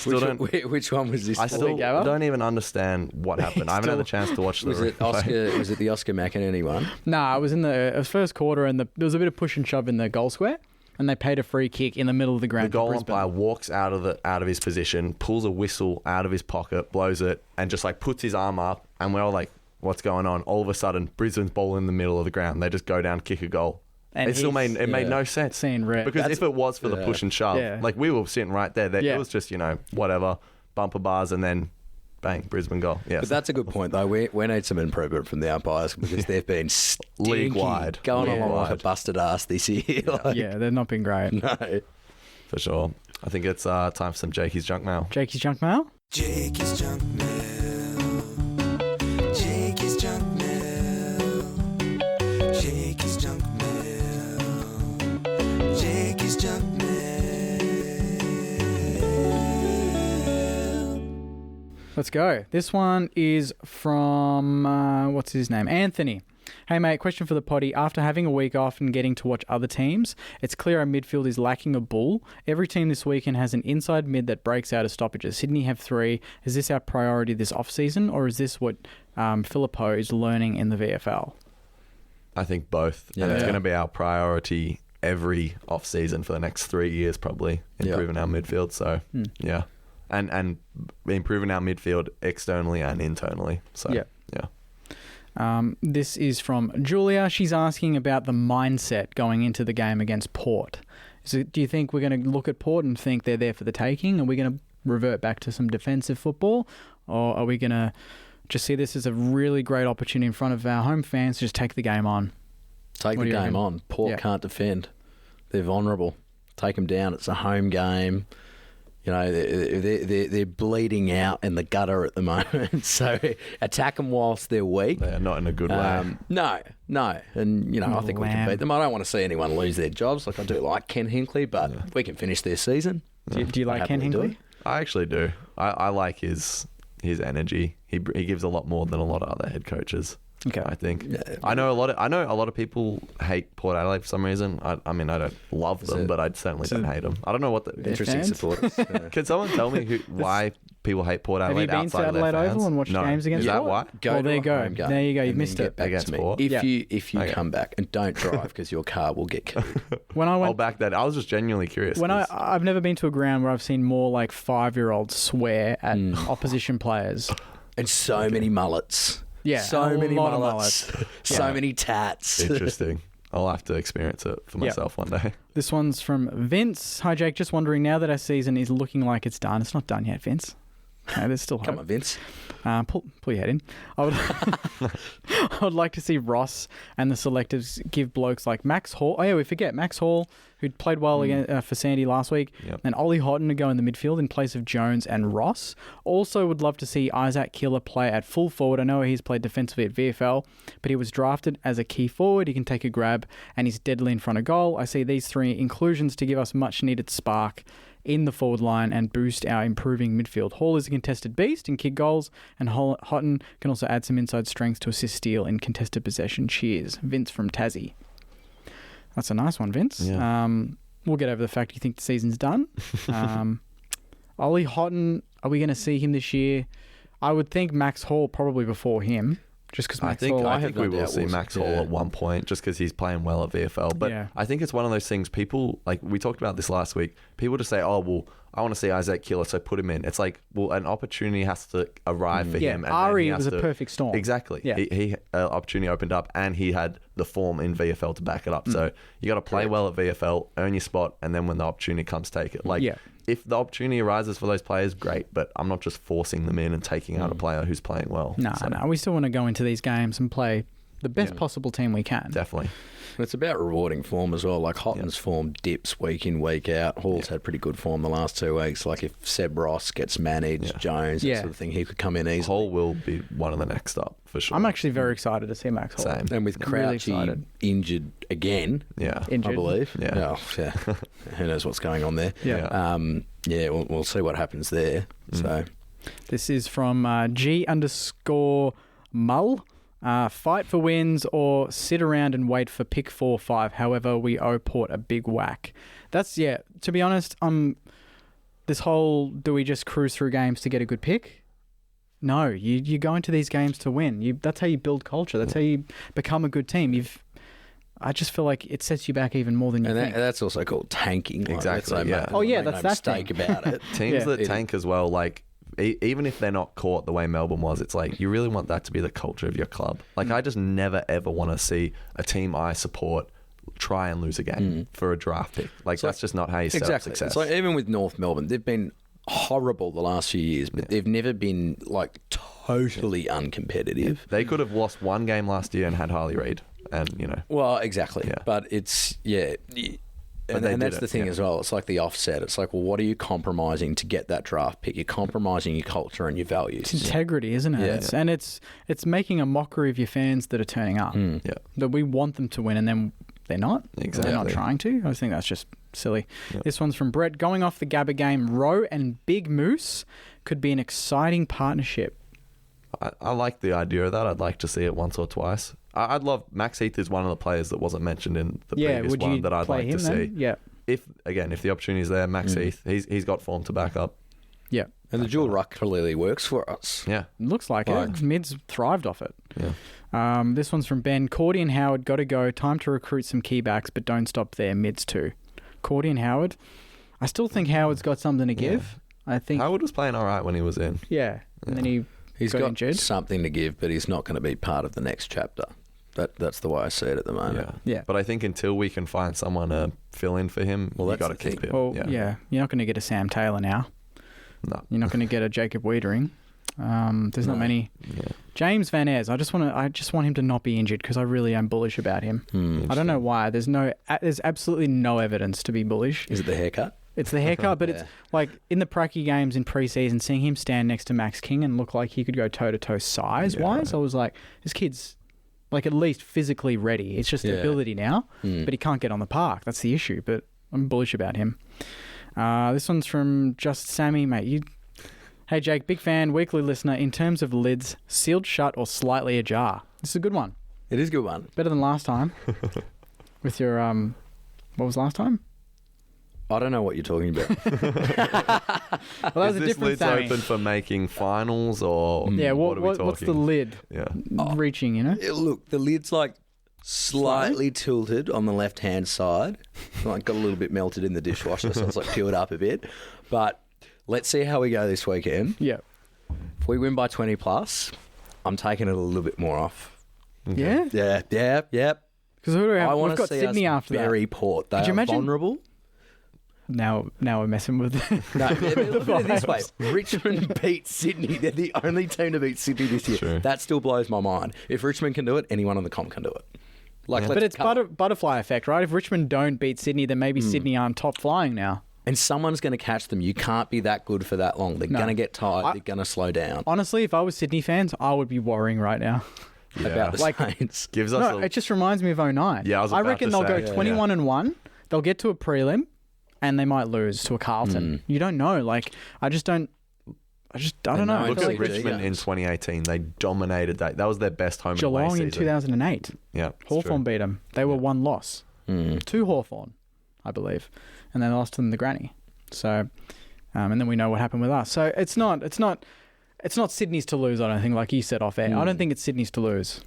[SPEAKER 3] Which one was this?
[SPEAKER 1] I still don't even understand what happened. I haven't had the chance to watch the
[SPEAKER 3] replay. Was it the Oscar McInerney one?
[SPEAKER 2] No, it was in the first quarter, and there was a bit of push and shove in the goal square, and they paid a free kick in the middle of the ground.
[SPEAKER 1] The goal umpire walks out of his position, pulls a whistle out of his pocket, blows it, and just like puts his arm up, and we're all like, "What's going on?" All of a sudden, Brisbane's ball in the middle of the ground. They just go down, kick a goal. And it made no sense.
[SPEAKER 2] Seeing red.
[SPEAKER 1] Because if it was for the push and shove, like we were sitting right there, it was just, whatever, bumper bars and then bang, Brisbane goal. Yeah.
[SPEAKER 3] But that's a good point, though. We need some improvement from the umpires because they've been
[SPEAKER 1] league-wide.
[SPEAKER 3] Going along like a busted ass this year.
[SPEAKER 2] Yeah, they've not been great.
[SPEAKER 3] No.
[SPEAKER 1] For sure. I think it's time for some Jakey's Junk Mail.
[SPEAKER 2] Jakey's Junk Mail?
[SPEAKER 4] Jakey's Junk Mail. Jakey's Junk Mail. Jakey's Junk Mail. Jakey's Junk Mail.
[SPEAKER 2] Let's go. This one is from, what's his name? Anthony. Hey, mate, question for the potty. After having a week off and getting to watch other teams, it's clear our midfield is lacking a bull. Every team this weekend has an inside mid that breaks out of stoppages. Sydney have 3. Is this our priority this off-season, or is this what Philippo is learning in the VFL?
[SPEAKER 1] I think both. Yeah. And it's going to be our priority every off-season for the next 3 years, probably, improving our midfield. So, yeah. And improving our midfield externally and internally. So, yeah.
[SPEAKER 2] This is from Julia. She's asking about the mindset going into the game against Port. Do you think we're going to look at Port and think they're there for the taking? Are we going to revert back to some defensive football? Or are we going to just see this as a really great opportunity in front of our home fans to just take the game on?
[SPEAKER 3] Take the game on. Port can't defend. They're vulnerable. Take them down. It's a home game. You know, they're bleeding out in the gutter at the moment. So attack them whilst they're weak.
[SPEAKER 1] They're not in a good way.
[SPEAKER 3] No. And, you know, I think we can beat them. I don't want to see anyone lose their jobs. Like, I do like Ken Hinkley, but if we can finish their season.
[SPEAKER 2] Do you like Ken Hinkley?
[SPEAKER 1] I actually do. I like his energy. He gives a lot more than a lot of other head coaches.
[SPEAKER 2] Okay.
[SPEAKER 1] I think. Yeah. I know a lot of people hate Port Adelaide for some reason. I mean, I don't love them, but I certainly don't hate them. I don't know what the
[SPEAKER 3] interesting supporters.
[SPEAKER 1] Can someone tell me why people hate Port Adelaide?
[SPEAKER 2] Have you been to Adelaide Oval and watched games against?
[SPEAKER 1] Is that why?
[SPEAKER 2] Well, there you go. There you go. You've missed it.
[SPEAKER 3] Against Port. If you come back and don't drive because your car will get killed.
[SPEAKER 1] I'll back that. I was just genuinely curious.
[SPEAKER 2] I've never been to a ground where I've seen more like 5-year-olds swear at opposition players.
[SPEAKER 3] And so many mullets.
[SPEAKER 2] Yeah,
[SPEAKER 3] so many mullets. So many tats.
[SPEAKER 1] Interesting. I'll have to experience it for myself one day. This
[SPEAKER 2] one's from Vince. Hi, Jake. Just wondering, now that our season is looking like it's done, it's not done yet, Vince. No, there's still hope.
[SPEAKER 3] Come on, Vince.
[SPEAKER 2] Pull your head in. I would like to see Ross and the selectives give blokes like Max Hall. Oh, yeah, we forget. Max Hall, who played well for Sandy last week, and Ollie Houghton to go in the midfield in place of Jones and Ross. Also would love to see Isaac Killer play at full forward. I know he's played defensively at VFL, but he was drafted as a key forward. He can take a grab, and he's deadly in front of goal. I see these 3 inclusions to give us much-needed spark in the forward line and boost our improving midfield. Hall is a contested beast in kick goals, and Houghton can also add some inside strength to assist Steele in contested possession. Cheers. Vince from Tassie. That's a nice one, Vince. Yeah. We'll get over the fact you think the season's done. Ollie Houghton, are we going to see him this year? I would think Max Hall probably before him. Just because
[SPEAKER 1] I think we will see Max Hall at one point, just because he's playing well at VFL. But I think it's one of those things. People, like we talked about this last week. People just say, "Oh, well, I want to see Isaac Killer, so put him in." It's like, well, an opportunity has to arrive for him. And
[SPEAKER 2] Ari was a perfect storm.
[SPEAKER 1] Exactly. Yeah. He opportunity opened up, and he had the form in VFL to back it up. So you got to play well at VFL, earn your spot, and then when the opportunity comes, take it. If the opportunity arises for those players, great, but I'm not just forcing them in and taking out a player who's playing well.
[SPEAKER 2] No, we still want to go into these games and play the best possible team we can.
[SPEAKER 1] Definitely.
[SPEAKER 3] And it's about rewarding form as well. Like Houghton's form dips week in, week out. Hall's had pretty good form the last 2 weeks. Like if Seb Ross gets managed, Jones, that sort of thing, he could come in easily.
[SPEAKER 1] Hall will be one of the next up for sure.
[SPEAKER 2] I'm actually very excited to see Max Hall.
[SPEAKER 1] Same.
[SPEAKER 3] And with Crouchy injured again, I believe. Yeah. Who knows what's going on there? We'll see what happens there. So,
[SPEAKER 2] this is from G_Mull. Fight for wins or sit around and wait for pick 4-5. However, we owe Port a big whack. That's, to be honest, this whole, do we just cruise through games to get a good pick? No, you go into these games to win. That's how you build culture. That's how you become a good team. I just feel like it sets you back even more than you think.
[SPEAKER 3] And that's also called tanking.
[SPEAKER 1] Exactly.
[SPEAKER 2] That's that
[SPEAKER 3] mistake
[SPEAKER 2] thing.
[SPEAKER 3] About it.
[SPEAKER 1] Teams that tank as well, like, even if they're not caught the way Melbourne was, it's like you really want that to be the culture of your club. Like I just never ever want to see a team I support try and lose a game for a draft pick. Like that's just not how you set up success.
[SPEAKER 3] It's like even with North Melbourne, they've been horrible the last few years, but they've never been like totally uncompetitive.
[SPEAKER 1] They could have lost one game last year and had Harley Reid, and
[SPEAKER 3] Well, exactly. But it's And that's the thing as well. It's like the offset. It's like, well, what are you compromising to get that draft pick? You're compromising your culture and your values.
[SPEAKER 2] It's integrity, isn't it? And it's making a mockery of your fans that are turning up. That we want them to win, and then they're not.
[SPEAKER 1] Exactly.
[SPEAKER 2] They're not trying to. I think that's just silly. This one's from Brett. Going off the Gabba game, Rowe and Big Moose could be an exciting partnership.
[SPEAKER 1] I like the idea of that. I'd like to see it once or twice. I'd love Max Heath is one of the players that wasn't mentioned in the previous one that I'd like to see.
[SPEAKER 2] Yeah.
[SPEAKER 1] If the opportunity is there, Max Heath, he's got form to back up.
[SPEAKER 2] Yeah.
[SPEAKER 3] And the dual ruck clearly works for us.
[SPEAKER 1] Yeah.
[SPEAKER 2] Looks like it. Mids thrived off it.
[SPEAKER 1] Yeah.
[SPEAKER 2] This one's from Ben. Cordy and Howard got to go. Time to recruit some key backs, but don't stop there. Mids too. Cordy and Howard. I still think Howard's got something to give. I think
[SPEAKER 1] Howard was playing all right when he was in.
[SPEAKER 2] Yeah. And then he's got injured.
[SPEAKER 3] Something to give, but he's not going to be part of the next chapter. That's the way I see it at the moment.
[SPEAKER 2] Yeah.
[SPEAKER 1] But I think until we can find someone to fill in for him, you got to keep him.
[SPEAKER 2] Well, you're not going to get a Sam Taylor now.
[SPEAKER 1] No.
[SPEAKER 2] You're not going to get a Jacob Wiedering. There's not many.
[SPEAKER 1] Yeah.
[SPEAKER 2] James Van Ayres. I just want him to not be injured because I really am bullish about him. I don't know why. There's absolutely no evidence to be bullish.
[SPEAKER 3] Is it the haircut?
[SPEAKER 2] It's the haircut, but it's like in the Pracky games in pre-season, seeing him stand next to Max King and look like he could go toe-to-toe size-wise, I was like, this kid's like at least physically ready. It's just the ability now, but he can't get on the park. That's the issue, but I'm bullish about him. This one's from Just Sammy, mate. Hey, Jake, big fan, weekly listener. In terms of lids, sealed shut or slightly ajar? This is a good one.
[SPEAKER 3] It is a good one.
[SPEAKER 2] Better than last time. With your, what was last time?
[SPEAKER 3] I don't know what you're talking about.
[SPEAKER 2] Well, that was a different
[SPEAKER 1] lid's
[SPEAKER 2] Sammy.
[SPEAKER 1] open for making finals or
[SPEAKER 2] Yeah,
[SPEAKER 1] what are we talking?
[SPEAKER 2] what's the lid?
[SPEAKER 1] Yeah.
[SPEAKER 2] Reaching, you know?
[SPEAKER 3] Look, the lid's like slightly tilted on the left-hand side. Like got a little bit melted in the dishwasher, so it's like peeled up a bit. But let's see how we go this weekend.
[SPEAKER 2] Yeah.
[SPEAKER 3] If we win by 20 plus, I'm taking it a little bit more off.
[SPEAKER 2] Okay.
[SPEAKER 3] Yeah? Yeah.
[SPEAKER 2] Because who do we have?
[SPEAKER 3] I want
[SPEAKER 2] We've
[SPEAKER 3] to
[SPEAKER 2] got
[SPEAKER 3] see
[SPEAKER 2] Sydney
[SPEAKER 3] us
[SPEAKER 2] after
[SPEAKER 3] bury
[SPEAKER 2] that.
[SPEAKER 3] Port. They
[SPEAKER 2] Could you
[SPEAKER 3] are
[SPEAKER 2] imagine?
[SPEAKER 3] vulnerable.
[SPEAKER 2] Now we're messing with
[SPEAKER 3] No, look at it this way. Richmond beat Sydney. They're the only team to beat Sydney this year.
[SPEAKER 1] True.
[SPEAKER 3] That still blows my mind. If Richmond can do it, anyone on the comp can do it. Like,
[SPEAKER 2] But it's butterfly effect, right? If Richmond don't beat Sydney, then maybe Sydney aren't top flying now.
[SPEAKER 3] And someone's going to catch them. You can't be that good for that long. They're going to get tired. They're going to slow down.
[SPEAKER 2] Honestly, if I was Sydney fans, I would be worrying right now.
[SPEAKER 3] About the Saints.
[SPEAKER 1] Gives us
[SPEAKER 2] No, it just reminds me of 09.
[SPEAKER 1] Yeah, I
[SPEAKER 2] reckon they'll go 21-1. They'll get to a prelim, and they might lose to a Carlton. You don't know. Like, I don't know.
[SPEAKER 1] Look
[SPEAKER 2] I feel
[SPEAKER 1] at
[SPEAKER 2] like
[SPEAKER 1] Richmond in 2018. They dominated that. That was their best home and away
[SPEAKER 2] Geelong
[SPEAKER 1] season.
[SPEAKER 2] in 2008.
[SPEAKER 1] Yeah,
[SPEAKER 2] Hawthorn beat them. They were one loss to Hawthorn, I believe, and they lost to them the granny. So, and then we know what happened with us. So it's not Sydney's to lose. I don't think, like you said off air. I don't think it's Sydney's to lose.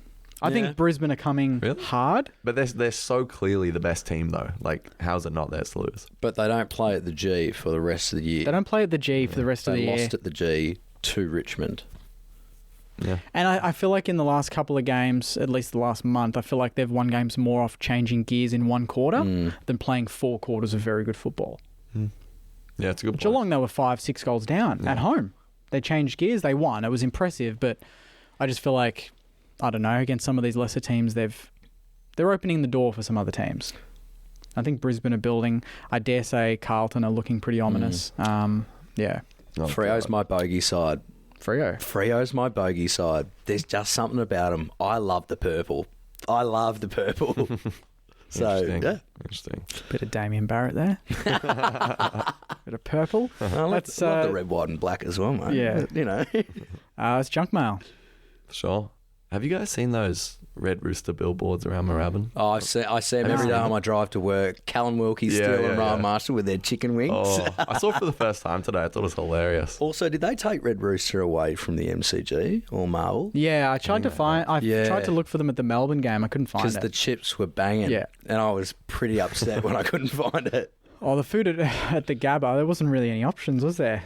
[SPEAKER 2] I think Brisbane are coming hard.
[SPEAKER 1] But they're so clearly the best team, though. Like, how's it not theirs to lose?
[SPEAKER 3] But they don't play at the G for the rest of the year.
[SPEAKER 2] They don't play at the G for the rest of the year.
[SPEAKER 3] They lost at the G to Richmond.
[SPEAKER 1] Yeah.
[SPEAKER 2] And I feel like in the last couple of games, at least the last month, I feel like they've won games more off changing gears in one quarter than playing 4 quarters of very good football.
[SPEAKER 1] Yeah, it's a good point.
[SPEAKER 2] Geelong, they were 5-6 goals down at home. They changed gears, they won. It was impressive, but I just feel like, I don't know, against some of these lesser teams, they're opening the door for some other teams. I think Brisbane are building. I dare say Carlton are looking pretty ominous. Yeah.
[SPEAKER 3] Freo's my bogey side. Freo's my bogey side. There's just something about them. I love the purple. So,
[SPEAKER 1] Interesting.
[SPEAKER 2] Bit of Damien Barrett there. Bit of purple.
[SPEAKER 3] I love the red, white and black as well, mate.
[SPEAKER 2] Yeah.
[SPEAKER 3] You know.
[SPEAKER 2] It's junk mail.
[SPEAKER 1] Sure. Have you guys seen those Red Rooster billboards around Moorabbin?
[SPEAKER 3] Oh, I see them every time I drive to work. Callum Wilkie, Steele and Rowan Marshall with their chicken wings.
[SPEAKER 1] Oh, I saw it for the first time today. I thought it was hilarious.
[SPEAKER 3] Also, did they take Red Rooster away from the MCG or Marvel?
[SPEAKER 2] Yeah, I tried to find. I tried to look for them at the Melbourne game. I couldn't find it
[SPEAKER 3] because the chips were banging.
[SPEAKER 2] Yeah,
[SPEAKER 3] and I was pretty upset when I couldn't find it.
[SPEAKER 2] Oh, the food at the Gabba. There wasn't really any options, was there?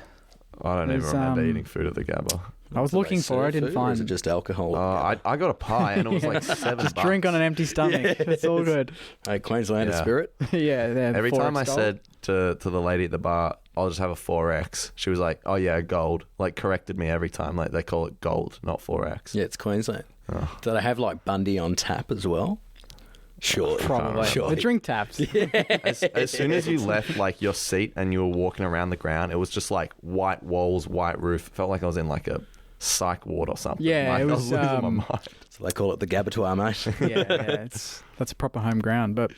[SPEAKER 1] I don't even remember eating food at the Gabba.
[SPEAKER 2] I was looking for it. I didn't find.
[SPEAKER 3] Or is it just alcohol?
[SPEAKER 1] I got a pie and it was like $7.
[SPEAKER 2] Just drink on an empty stomach. It's all good.
[SPEAKER 3] Hey, Queenslander spirit.
[SPEAKER 2] Yeah.
[SPEAKER 1] Every time I said to the lady at the bar, I'll just have a 4X. She was like, "Oh yeah, gold." Like corrected me every time. Like they call it gold, not 4X.
[SPEAKER 3] Yeah, it's Queensland. Oh. Do they have like Bundy on tap as well? Surely.
[SPEAKER 2] Probably. The drink taps.
[SPEAKER 3] Yeah.
[SPEAKER 1] As soon as you left like your seat and you were walking around the ground, it was just like white walls, white roof. It felt like I was in like a psych ward or something.
[SPEAKER 2] Yeah,
[SPEAKER 1] like,
[SPEAKER 2] it was.
[SPEAKER 1] I was losing my mind.
[SPEAKER 3] So they call it the Gabatoir, mate.
[SPEAKER 2] yeah, that's a proper home ground. But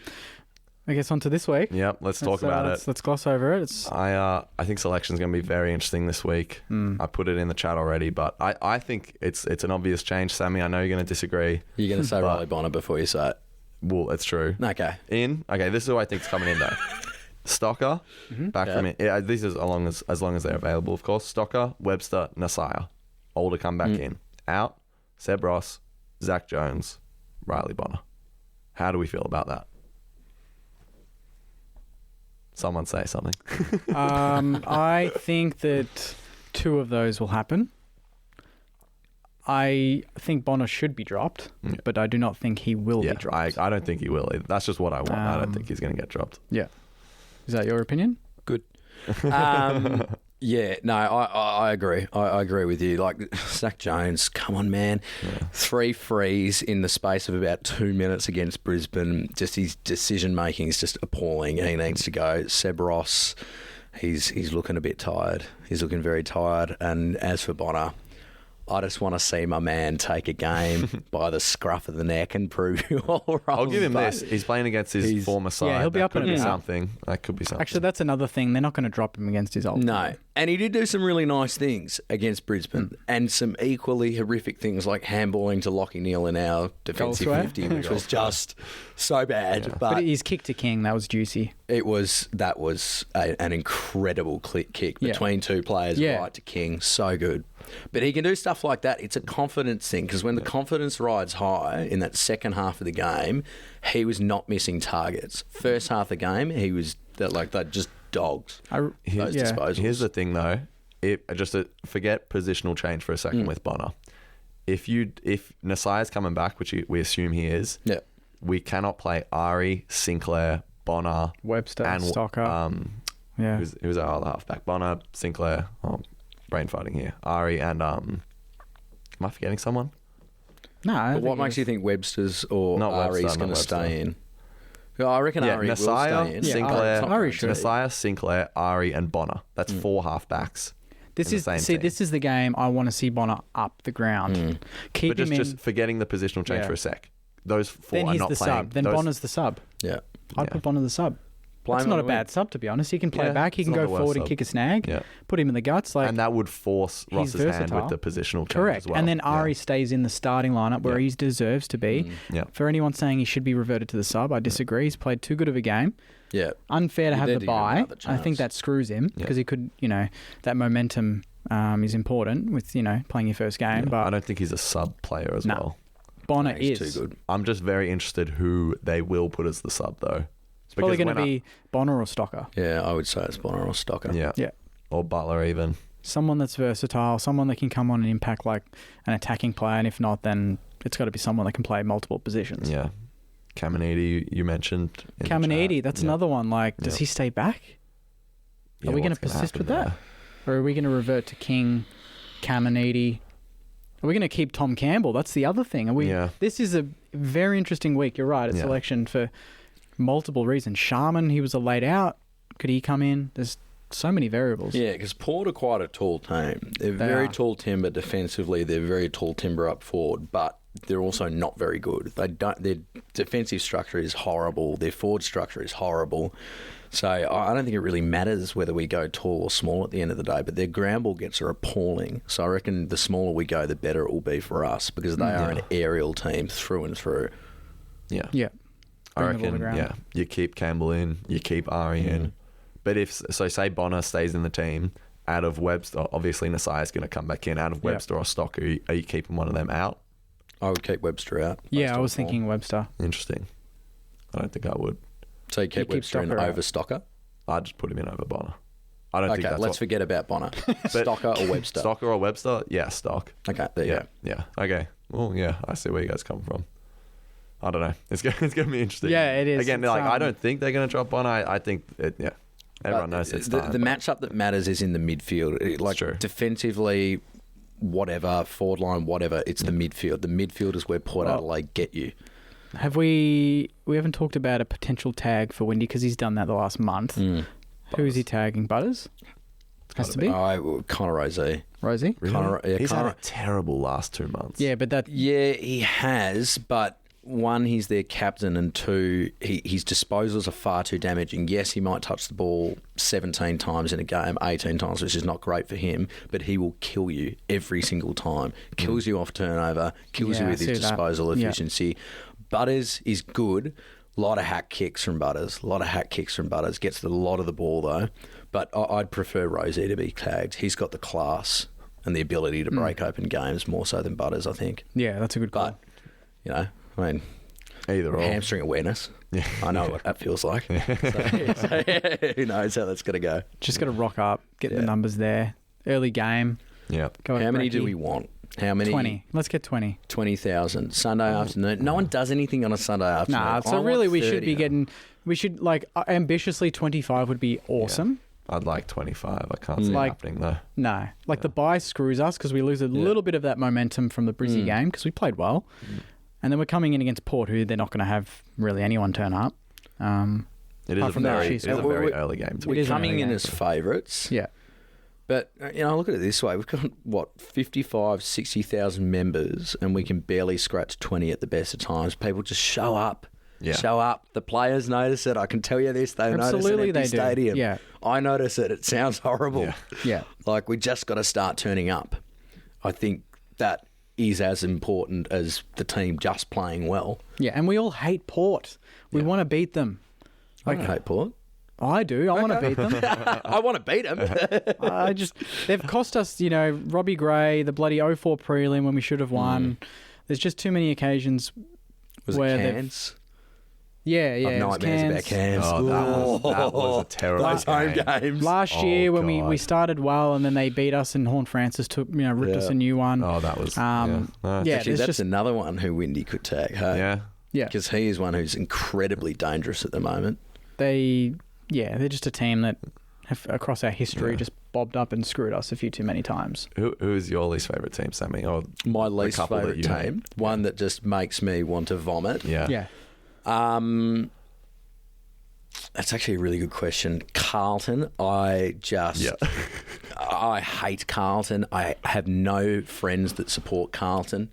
[SPEAKER 2] I guess on to this week.
[SPEAKER 1] Yep, let's talk about it.
[SPEAKER 2] Let's gloss over it.
[SPEAKER 1] I think selection's going to be very interesting this week. I put it in the chat already, but I think it's an obvious change. Sammy, I know you're going to disagree.
[SPEAKER 3] You're going to say Riley Bonner before you say it.
[SPEAKER 1] Well, it's true.
[SPEAKER 3] Okay.
[SPEAKER 1] This is who I think's coming in though. Stocker, back from it. Yeah, this is as long as they're available, of course. Stocker, Webster, Nasaya, all to come back in. Out, Seb Ross, Zach Jones, Riley Bonner. How do we feel about that? Someone say something.
[SPEAKER 2] I think that 2 of those will happen. I think Bonner should be dropped, but I do not think he will be dropped.
[SPEAKER 1] I don't think he will either. That's just what I want. I don't think he's going to get dropped.
[SPEAKER 2] Yeah. Is that your opinion?
[SPEAKER 3] Good. Yeah, no, I agree. I agree with you. Like, Zach Jones, come on, man. 3 frees in the space of about 2 minutes against Brisbane. Just his decision-making is just appalling. He needs to go. Seb Ross, he's looking a bit tired. He's looking very tired. And as for Bonner, I just want to see my man take a game by the scruff of the neck and prove you all wrong.
[SPEAKER 1] I'll give him this. He's playing against his former side.
[SPEAKER 2] Yeah, he'll be up
[SPEAKER 1] could
[SPEAKER 2] and
[SPEAKER 1] be
[SPEAKER 2] about.
[SPEAKER 1] something. That could be something.
[SPEAKER 2] Actually, that's another thing. They're not going to drop him against his old
[SPEAKER 3] No. And he did do some really nice things against Brisbane and some equally horrific things like handballing to Lockie Neal in our defensive
[SPEAKER 2] Goal
[SPEAKER 3] 50, which was just so bad.
[SPEAKER 1] Yeah.
[SPEAKER 2] But his kick to King, that was juicy.
[SPEAKER 3] That was an incredible kick between two players right to King. So good. But he can do stuff like that. It's a confidence thing because when the confidence rides high in that second half of the game, he was not missing targets. First half of the game, he was just dogs. Those disposals.
[SPEAKER 1] Here's the thing, though. Forget positional change for a second with Bonner. If Nasai's coming back, which we assume he is, we cannot play Ari, Sinclair, Bonner,
[SPEAKER 2] Webster,
[SPEAKER 1] and
[SPEAKER 2] Stocker.
[SPEAKER 1] Who's our other halfback? Bonner, Sinclair. Brain fighting here. Ari and am I forgetting someone?
[SPEAKER 2] No.
[SPEAKER 3] But what makes you think Webster's or Ari's going to stay in? I reckon Ari will stay in.
[SPEAKER 1] Sinclair,
[SPEAKER 2] Ari should.
[SPEAKER 1] Nasiah, Sinclair, Ari, and Bonner. That's 4 halfbacks.
[SPEAKER 2] This is the game I want to see Bonner up the ground. Keep him in.
[SPEAKER 1] Just forgetting the positional change for a sec. Those 4
[SPEAKER 2] then
[SPEAKER 1] are
[SPEAKER 2] he's
[SPEAKER 1] not
[SPEAKER 2] the
[SPEAKER 1] playing.
[SPEAKER 2] Sub. Then Bonner's the sub.
[SPEAKER 3] Yeah.
[SPEAKER 2] I'd put Bonner the sub. That's not a bad sub, to be honest. He can play back. He can go forward and kick a snag.
[SPEAKER 1] Yeah.
[SPEAKER 2] Put him in the guts.
[SPEAKER 1] And that would force Ross's hand with the positional change
[SPEAKER 2] Correct.
[SPEAKER 1] as well.
[SPEAKER 2] And then Ari stays in the starting lineup where he deserves to be. For anyone saying he should be reverted to the sub, I disagree. He's played too good of a game.
[SPEAKER 3] Yeah.
[SPEAKER 2] Unfair to have the bye. I think that screws him because he could, that momentum is important with, playing your first game.
[SPEAKER 1] Yeah.
[SPEAKER 2] But
[SPEAKER 1] I don't think he's a sub player as well.
[SPEAKER 2] Bonner is.
[SPEAKER 3] Too good.
[SPEAKER 1] I'm just very interested who they will put as the sub, though.
[SPEAKER 2] It's probably going to be Bonner or Stocker.
[SPEAKER 3] Yeah, I would say it's Bonner or Stocker.
[SPEAKER 1] Yeah. Or Butler even.
[SPEAKER 2] Someone that's versatile, someone that can come on and impact like an attacking player, and if not, then it's got to be someone that can play multiple positions.
[SPEAKER 1] Yeah. Caminiti, you mentioned.
[SPEAKER 2] Caminiti, that's another one. Like, does he stay back? Are we going to persist with that? Or are we going to revert to King, Caminiti? Are we going to keep Tom Campbell? That's the other thing. This is a very interesting week. You're right. It's selection for multiple reasons. Sharman, he was a laid out. Could he come in? There's so many variables.
[SPEAKER 3] Yeah, because Port are quite a tall team. They're very tall timber defensively. They're very tall timber up forward, but they're also not very good. Their defensive structure is horrible. Their forward structure is horrible. So I don't think it really matters whether we go tall or small at the end of the day, but their ground ball gets are appalling. So I reckon the smaller we go, the better it will be for us because they are an aerial team through and through.
[SPEAKER 1] Yeah.
[SPEAKER 2] Yeah.
[SPEAKER 1] I reckon, you keep Campbell in, you keep Ari in. But say Bonner stays in the team, out of Webster, obviously Nasai's going to come back in. Out of Webster or Stock, are you keeping one of them out?
[SPEAKER 3] I would keep Webster out.
[SPEAKER 2] Yeah, I was thinking Webster.
[SPEAKER 1] Interesting. I don't think I would.
[SPEAKER 3] So you keep Webster in over Stocker?
[SPEAKER 1] I'd just put him in over Bonner. I don't think that's
[SPEAKER 3] let's forget about Bonner. Stocker or Webster?
[SPEAKER 1] Stocker or Webster? Yeah, Stock.
[SPEAKER 3] Okay, there you go.
[SPEAKER 1] Yeah, okay. Well, yeah, I see where you guys come from. I don't know. It's going to be interesting.
[SPEAKER 2] Yeah, it is.
[SPEAKER 1] Again, I don't think they're going to drop Bonner. I think, everyone knows it's time.
[SPEAKER 3] The matchup that matters is in the midfield. Defensively, whatever, forward line, whatever, it's the midfield. The midfield is where Port Adelaide get you.
[SPEAKER 2] We haven't talked about a potential tag for Windy because he's done that the last month. Who is he tagging? Butters? Has to be.
[SPEAKER 3] Connor Rosie.
[SPEAKER 2] Rosie?
[SPEAKER 1] Really? He's had a terrible last 2 months.
[SPEAKER 2] Yeah, but that...
[SPEAKER 3] Yeah, he has, but... One, he's their captain, and two, his disposals are far too damaging. Yes, he might touch the ball 17 times in a game, 18 times, which is not great for him, but he will kill you every single time. Kills you off turnover, kills you with his disposal efficiency. Butters is good. A lot of hack kicks from Butters. Gets a lot of the ball, though. But I'd prefer Rosie to be tagged. He's got the class and the ability to break open games more so than Butters, I think.
[SPEAKER 2] Yeah, that's a good call.
[SPEAKER 3] But, I mean,
[SPEAKER 1] either or.
[SPEAKER 3] Hamstring awareness. Yeah. I know what that feels like. So, who knows how that's going to go.
[SPEAKER 2] Just got to rock up, get the numbers there. Early game.
[SPEAKER 1] Yeah.
[SPEAKER 3] How many do we want? How many?
[SPEAKER 2] 20. Let's get 20.
[SPEAKER 3] 20,000. Sunday afternoon. No one does anything on a Sunday afternoon.
[SPEAKER 2] Nah, so really we should be getting... We should, ambitiously 25 would be awesome.
[SPEAKER 1] Yeah. I'd like 25. I can't see it happening, though.
[SPEAKER 2] No. The bye screws us because we lose a little bit of that momentum from the Brizzy game because we played well. And then we're coming in against Port, who they're not going to have really anyone turn up.
[SPEAKER 1] It is
[SPEAKER 2] Apart
[SPEAKER 1] a
[SPEAKER 2] from that,
[SPEAKER 1] very,
[SPEAKER 2] she's-
[SPEAKER 1] it is a very early game.
[SPEAKER 3] We're
[SPEAKER 2] is an
[SPEAKER 3] coming
[SPEAKER 2] early
[SPEAKER 3] in
[SPEAKER 2] game.
[SPEAKER 3] as favourites.
[SPEAKER 2] Yeah.
[SPEAKER 3] But, look at it this way. We've got, 55, 60,000 members, and we can barely scratch 20 at the best of times. People just show up.
[SPEAKER 1] Yeah.
[SPEAKER 3] Show up. The players notice it. I can tell you this. They
[SPEAKER 2] Absolutely,
[SPEAKER 3] notice
[SPEAKER 2] they
[SPEAKER 3] it at the
[SPEAKER 2] do.
[SPEAKER 3] stadium.
[SPEAKER 2] Yeah.
[SPEAKER 3] I notice it. It sounds horrible.
[SPEAKER 1] Yeah.
[SPEAKER 2] Yeah.
[SPEAKER 3] Like, we just got to start turning up. I think that is as important as the team just playing well.
[SPEAKER 2] Yeah, and we all hate Port. We want to beat them.
[SPEAKER 3] I don't hate Port.
[SPEAKER 2] I do. I want to beat them.
[SPEAKER 3] I want to beat them.
[SPEAKER 2] They've cost us, Robbie Gray, the bloody 04 prelim when we should have won. There's just too many occasions
[SPEAKER 3] Was
[SPEAKER 2] where
[SPEAKER 3] it
[SPEAKER 2] they've-
[SPEAKER 3] Cairns?
[SPEAKER 2] Yeah,
[SPEAKER 3] I've
[SPEAKER 2] it was
[SPEAKER 3] nightmares about
[SPEAKER 2] Cairns.
[SPEAKER 3] Cairns.
[SPEAKER 1] That was a terrible
[SPEAKER 3] Those home
[SPEAKER 1] game.
[SPEAKER 3] games.
[SPEAKER 2] Last
[SPEAKER 1] Oh,
[SPEAKER 2] year when we
[SPEAKER 1] God.
[SPEAKER 2] started well and then they beat us and Horn Francis took, ripped us a new one.
[SPEAKER 1] Oh, that was.
[SPEAKER 2] No. Yeah,
[SPEAKER 3] Actually,
[SPEAKER 2] there's
[SPEAKER 3] that's
[SPEAKER 2] just
[SPEAKER 3] another one who Windy could tag. Hey?
[SPEAKER 1] Yeah.
[SPEAKER 2] yeah.
[SPEAKER 3] Because he is one who's incredibly dangerous at the moment.
[SPEAKER 2] They're just a team that have across our history just bobbed up and screwed us a few too many times.
[SPEAKER 1] Who is your least favourite team, Sammy? Or
[SPEAKER 3] My
[SPEAKER 1] the
[SPEAKER 3] least
[SPEAKER 1] couple that
[SPEAKER 3] favourite
[SPEAKER 1] you hate?
[SPEAKER 3] team, one that just makes me want to vomit.
[SPEAKER 1] Yeah.
[SPEAKER 3] That's actually a really good question. Carlton, I hate Carlton. I have no friends that support Carlton.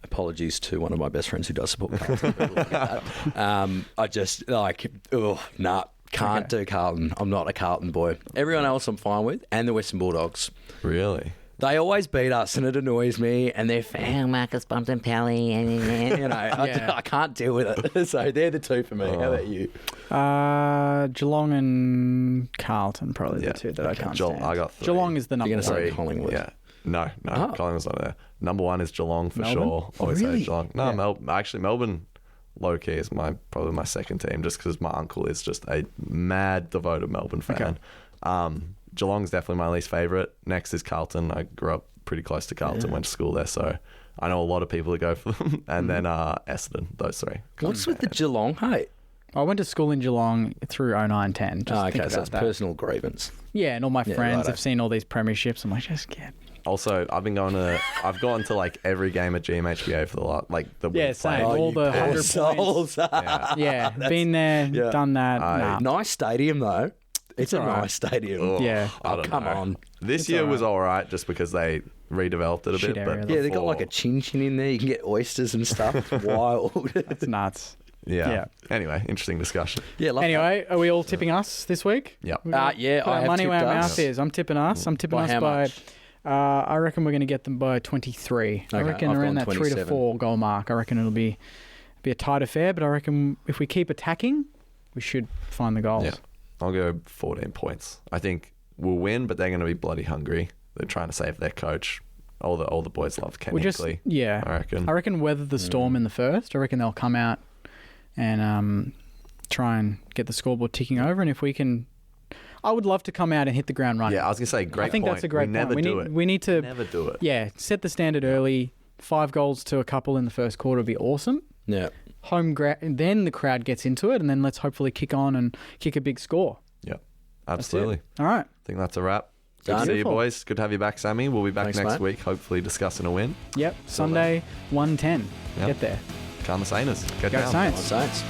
[SPEAKER 3] Apologies to one of my best friends who does support Carlton. But look at that. I just can't do Carlton. I'm not a Carlton boy. Everyone else I'm fine with, and the Western Bulldogs.
[SPEAKER 1] Really?
[SPEAKER 3] They always beat us, and it annoys me. And they're Marcus Bumpton Pally, and I can't deal with it. So they're the two for me. How about you?
[SPEAKER 2] Geelong and Carlton, probably the two that I can't stand.
[SPEAKER 1] I got 3.
[SPEAKER 2] Geelong is the number
[SPEAKER 3] You're going to
[SPEAKER 2] one.
[SPEAKER 3] say Collingwood?
[SPEAKER 1] Yeah. No, Collingwood's not there. Number 1 is Geelong for
[SPEAKER 2] Melbourne?
[SPEAKER 1] sure. Always
[SPEAKER 3] Really?
[SPEAKER 1] say Geelong. No, Melbourne low key is probably my second team just because my uncle is just a mad devoted Melbourne fan. Geelong's definitely my least favourite. Next is Carlton. I grew up pretty close to Carlton, went to school there, so I know a lot of people that go for them. And then Essendon, those 3.
[SPEAKER 3] What's with the Geelong hate?
[SPEAKER 2] I went to school in Geelong through 09-10. Just think
[SPEAKER 3] Okay, so
[SPEAKER 2] about
[SPEAKER 3] it's
[SPEAKER 2] that.
[SPEAKER 3] personal grievance.
[SPEAKER 2] Yeah, and all my friends
[SPEAKER 3] righto.
[SPEAKER 2] have seen all these premierships. I'm like, just get.
[SPEAKER 1] Also, I've gone to like every game at GMHBA for the last,
[SPEAKER 2] Yeah, same. All the 100 points.
[SPEAKER 3] souls.
[SPEAKER 2] Yeah, been there, done that. Nah.
[SPEAKER 3] Nice stadium, though. It's a
[SPEAKER 2] all right.
[SPEAKER 3] nice stadium.
[SPEAKER 2] Yeah.
[SPEAKER 1] I don't
[SPEAKER 3] come
[SPEAKER 1] know.
[SPEAKER 3] on.
[SPEAKER 1] This year was all right just because they redeveloped it a
[SPEAKER 2] Shit
[SPEAKER 1] bit.
[SPEAKER 2] area,
[SPEAKER 1] But
[SPEAKER 3] Yeah, they got
[SPEAKER 1] before-
[SPEAKER 3] like a chin-chin in there. You can get oysters and stuff. It's wild.
[SPEAKER 2] It's nuts.
[SPEAKER 1] Yeah. Anyway, interesting discussion.
[SPEAKER 3] Yeah, love
[SPEAKER 2] Anyway, are we all tipping us this week?
[SPEAKER 1] Yep.
[SPEAKER 3] yeah,
[SPEAKER 2] Put
[SPEAKER 3] I
[SPEAKER 2] our
[SPEAKER 3] have
[SPEAKER 2] money where our
[SPEAKER 3] tipped us.
[SPEAKER 2] mouth is. I'm tipping us. I'm tipping
[SPEAKER 3] By
[SPEAKER 2] us
[SPEAKER 3] how
[SPEAKER 2] by.
[SPEAKER 3] much?
[SPEAKER 2] I reckon we're going to get them by 23. I
[SPEAKER 3] Okay,
[SPEAKER 2] reckon
[SPEAKER 3] I've
[SPEAKER 2] around
[SPEAKER 3] gone
[SPEAKER 2] that 3 to
[SPEAKER 3] 27.
[SPEAKER 2] 4 goal mark. I reckon it'll be a tight affair, but I reckon if we keep attacking, we should find the goals.
[SPEAKER 1] Yeah. I'll go 14 points. I think we'll win, but they're going to be bloody hungry. They're trying to save their coach. All the boys love Ken Hinkley. I reckon
[SPEAKER 2] weather the storm in the first. I reckon they'll come out and try and get the scoreboard ticking over. And if we can, I would love to come out and hit the ground running.
[SPEAKER 1] Yeah, I was going to say, great
[SPEAKER 2] I think
[SPEAKER 1] point.
[SPEAKER 2] that's a great
[SPEAKER 1] we never
[SPEAKER 2] point.
[SPEAKER 1] do it.
[SPEAKER 2] We need to
[SPEAKER 1] never do it.
[SPEAKER 2] Yeah, set the standard early. 5 goals to a couple in the first quarter would be awesome.
[SPEAKER 3] Yeah.
[SPEAKER 2] Then the crowd gets into it, and then let's hopefully kick on and kick a big score.
[SPEAKER 1] Yep. Absolutely.
[SPEAKER 2] All right.
[SPEAKER 1] I think that's a wrap. Good to
[SPEAKER 3] Done.
[SPEAKER 1] see you,
[SPEAKER 2] Beautiful.
[SPEAKER 1] boys. Good to have you back, Sammy. We'll be back
[SPEAKER 3] Thanks,
[SPEAKER 1] next
[SPEAKER 3] mate.
[SPEAKER 1] week, hopefully discussing a win.
[SPEAKER 2] Yep. Sunday, 1:10.
[SPEAKER 1] Yep.
[SPEAKER 2] Get there.
[SPEAKER 1] Calm the Sainers. Get
[SPEAKER 2] Go
[SPEAKER 1] down.
[SPEAKER 2] Saints.
[SPEAKER 3] Saints.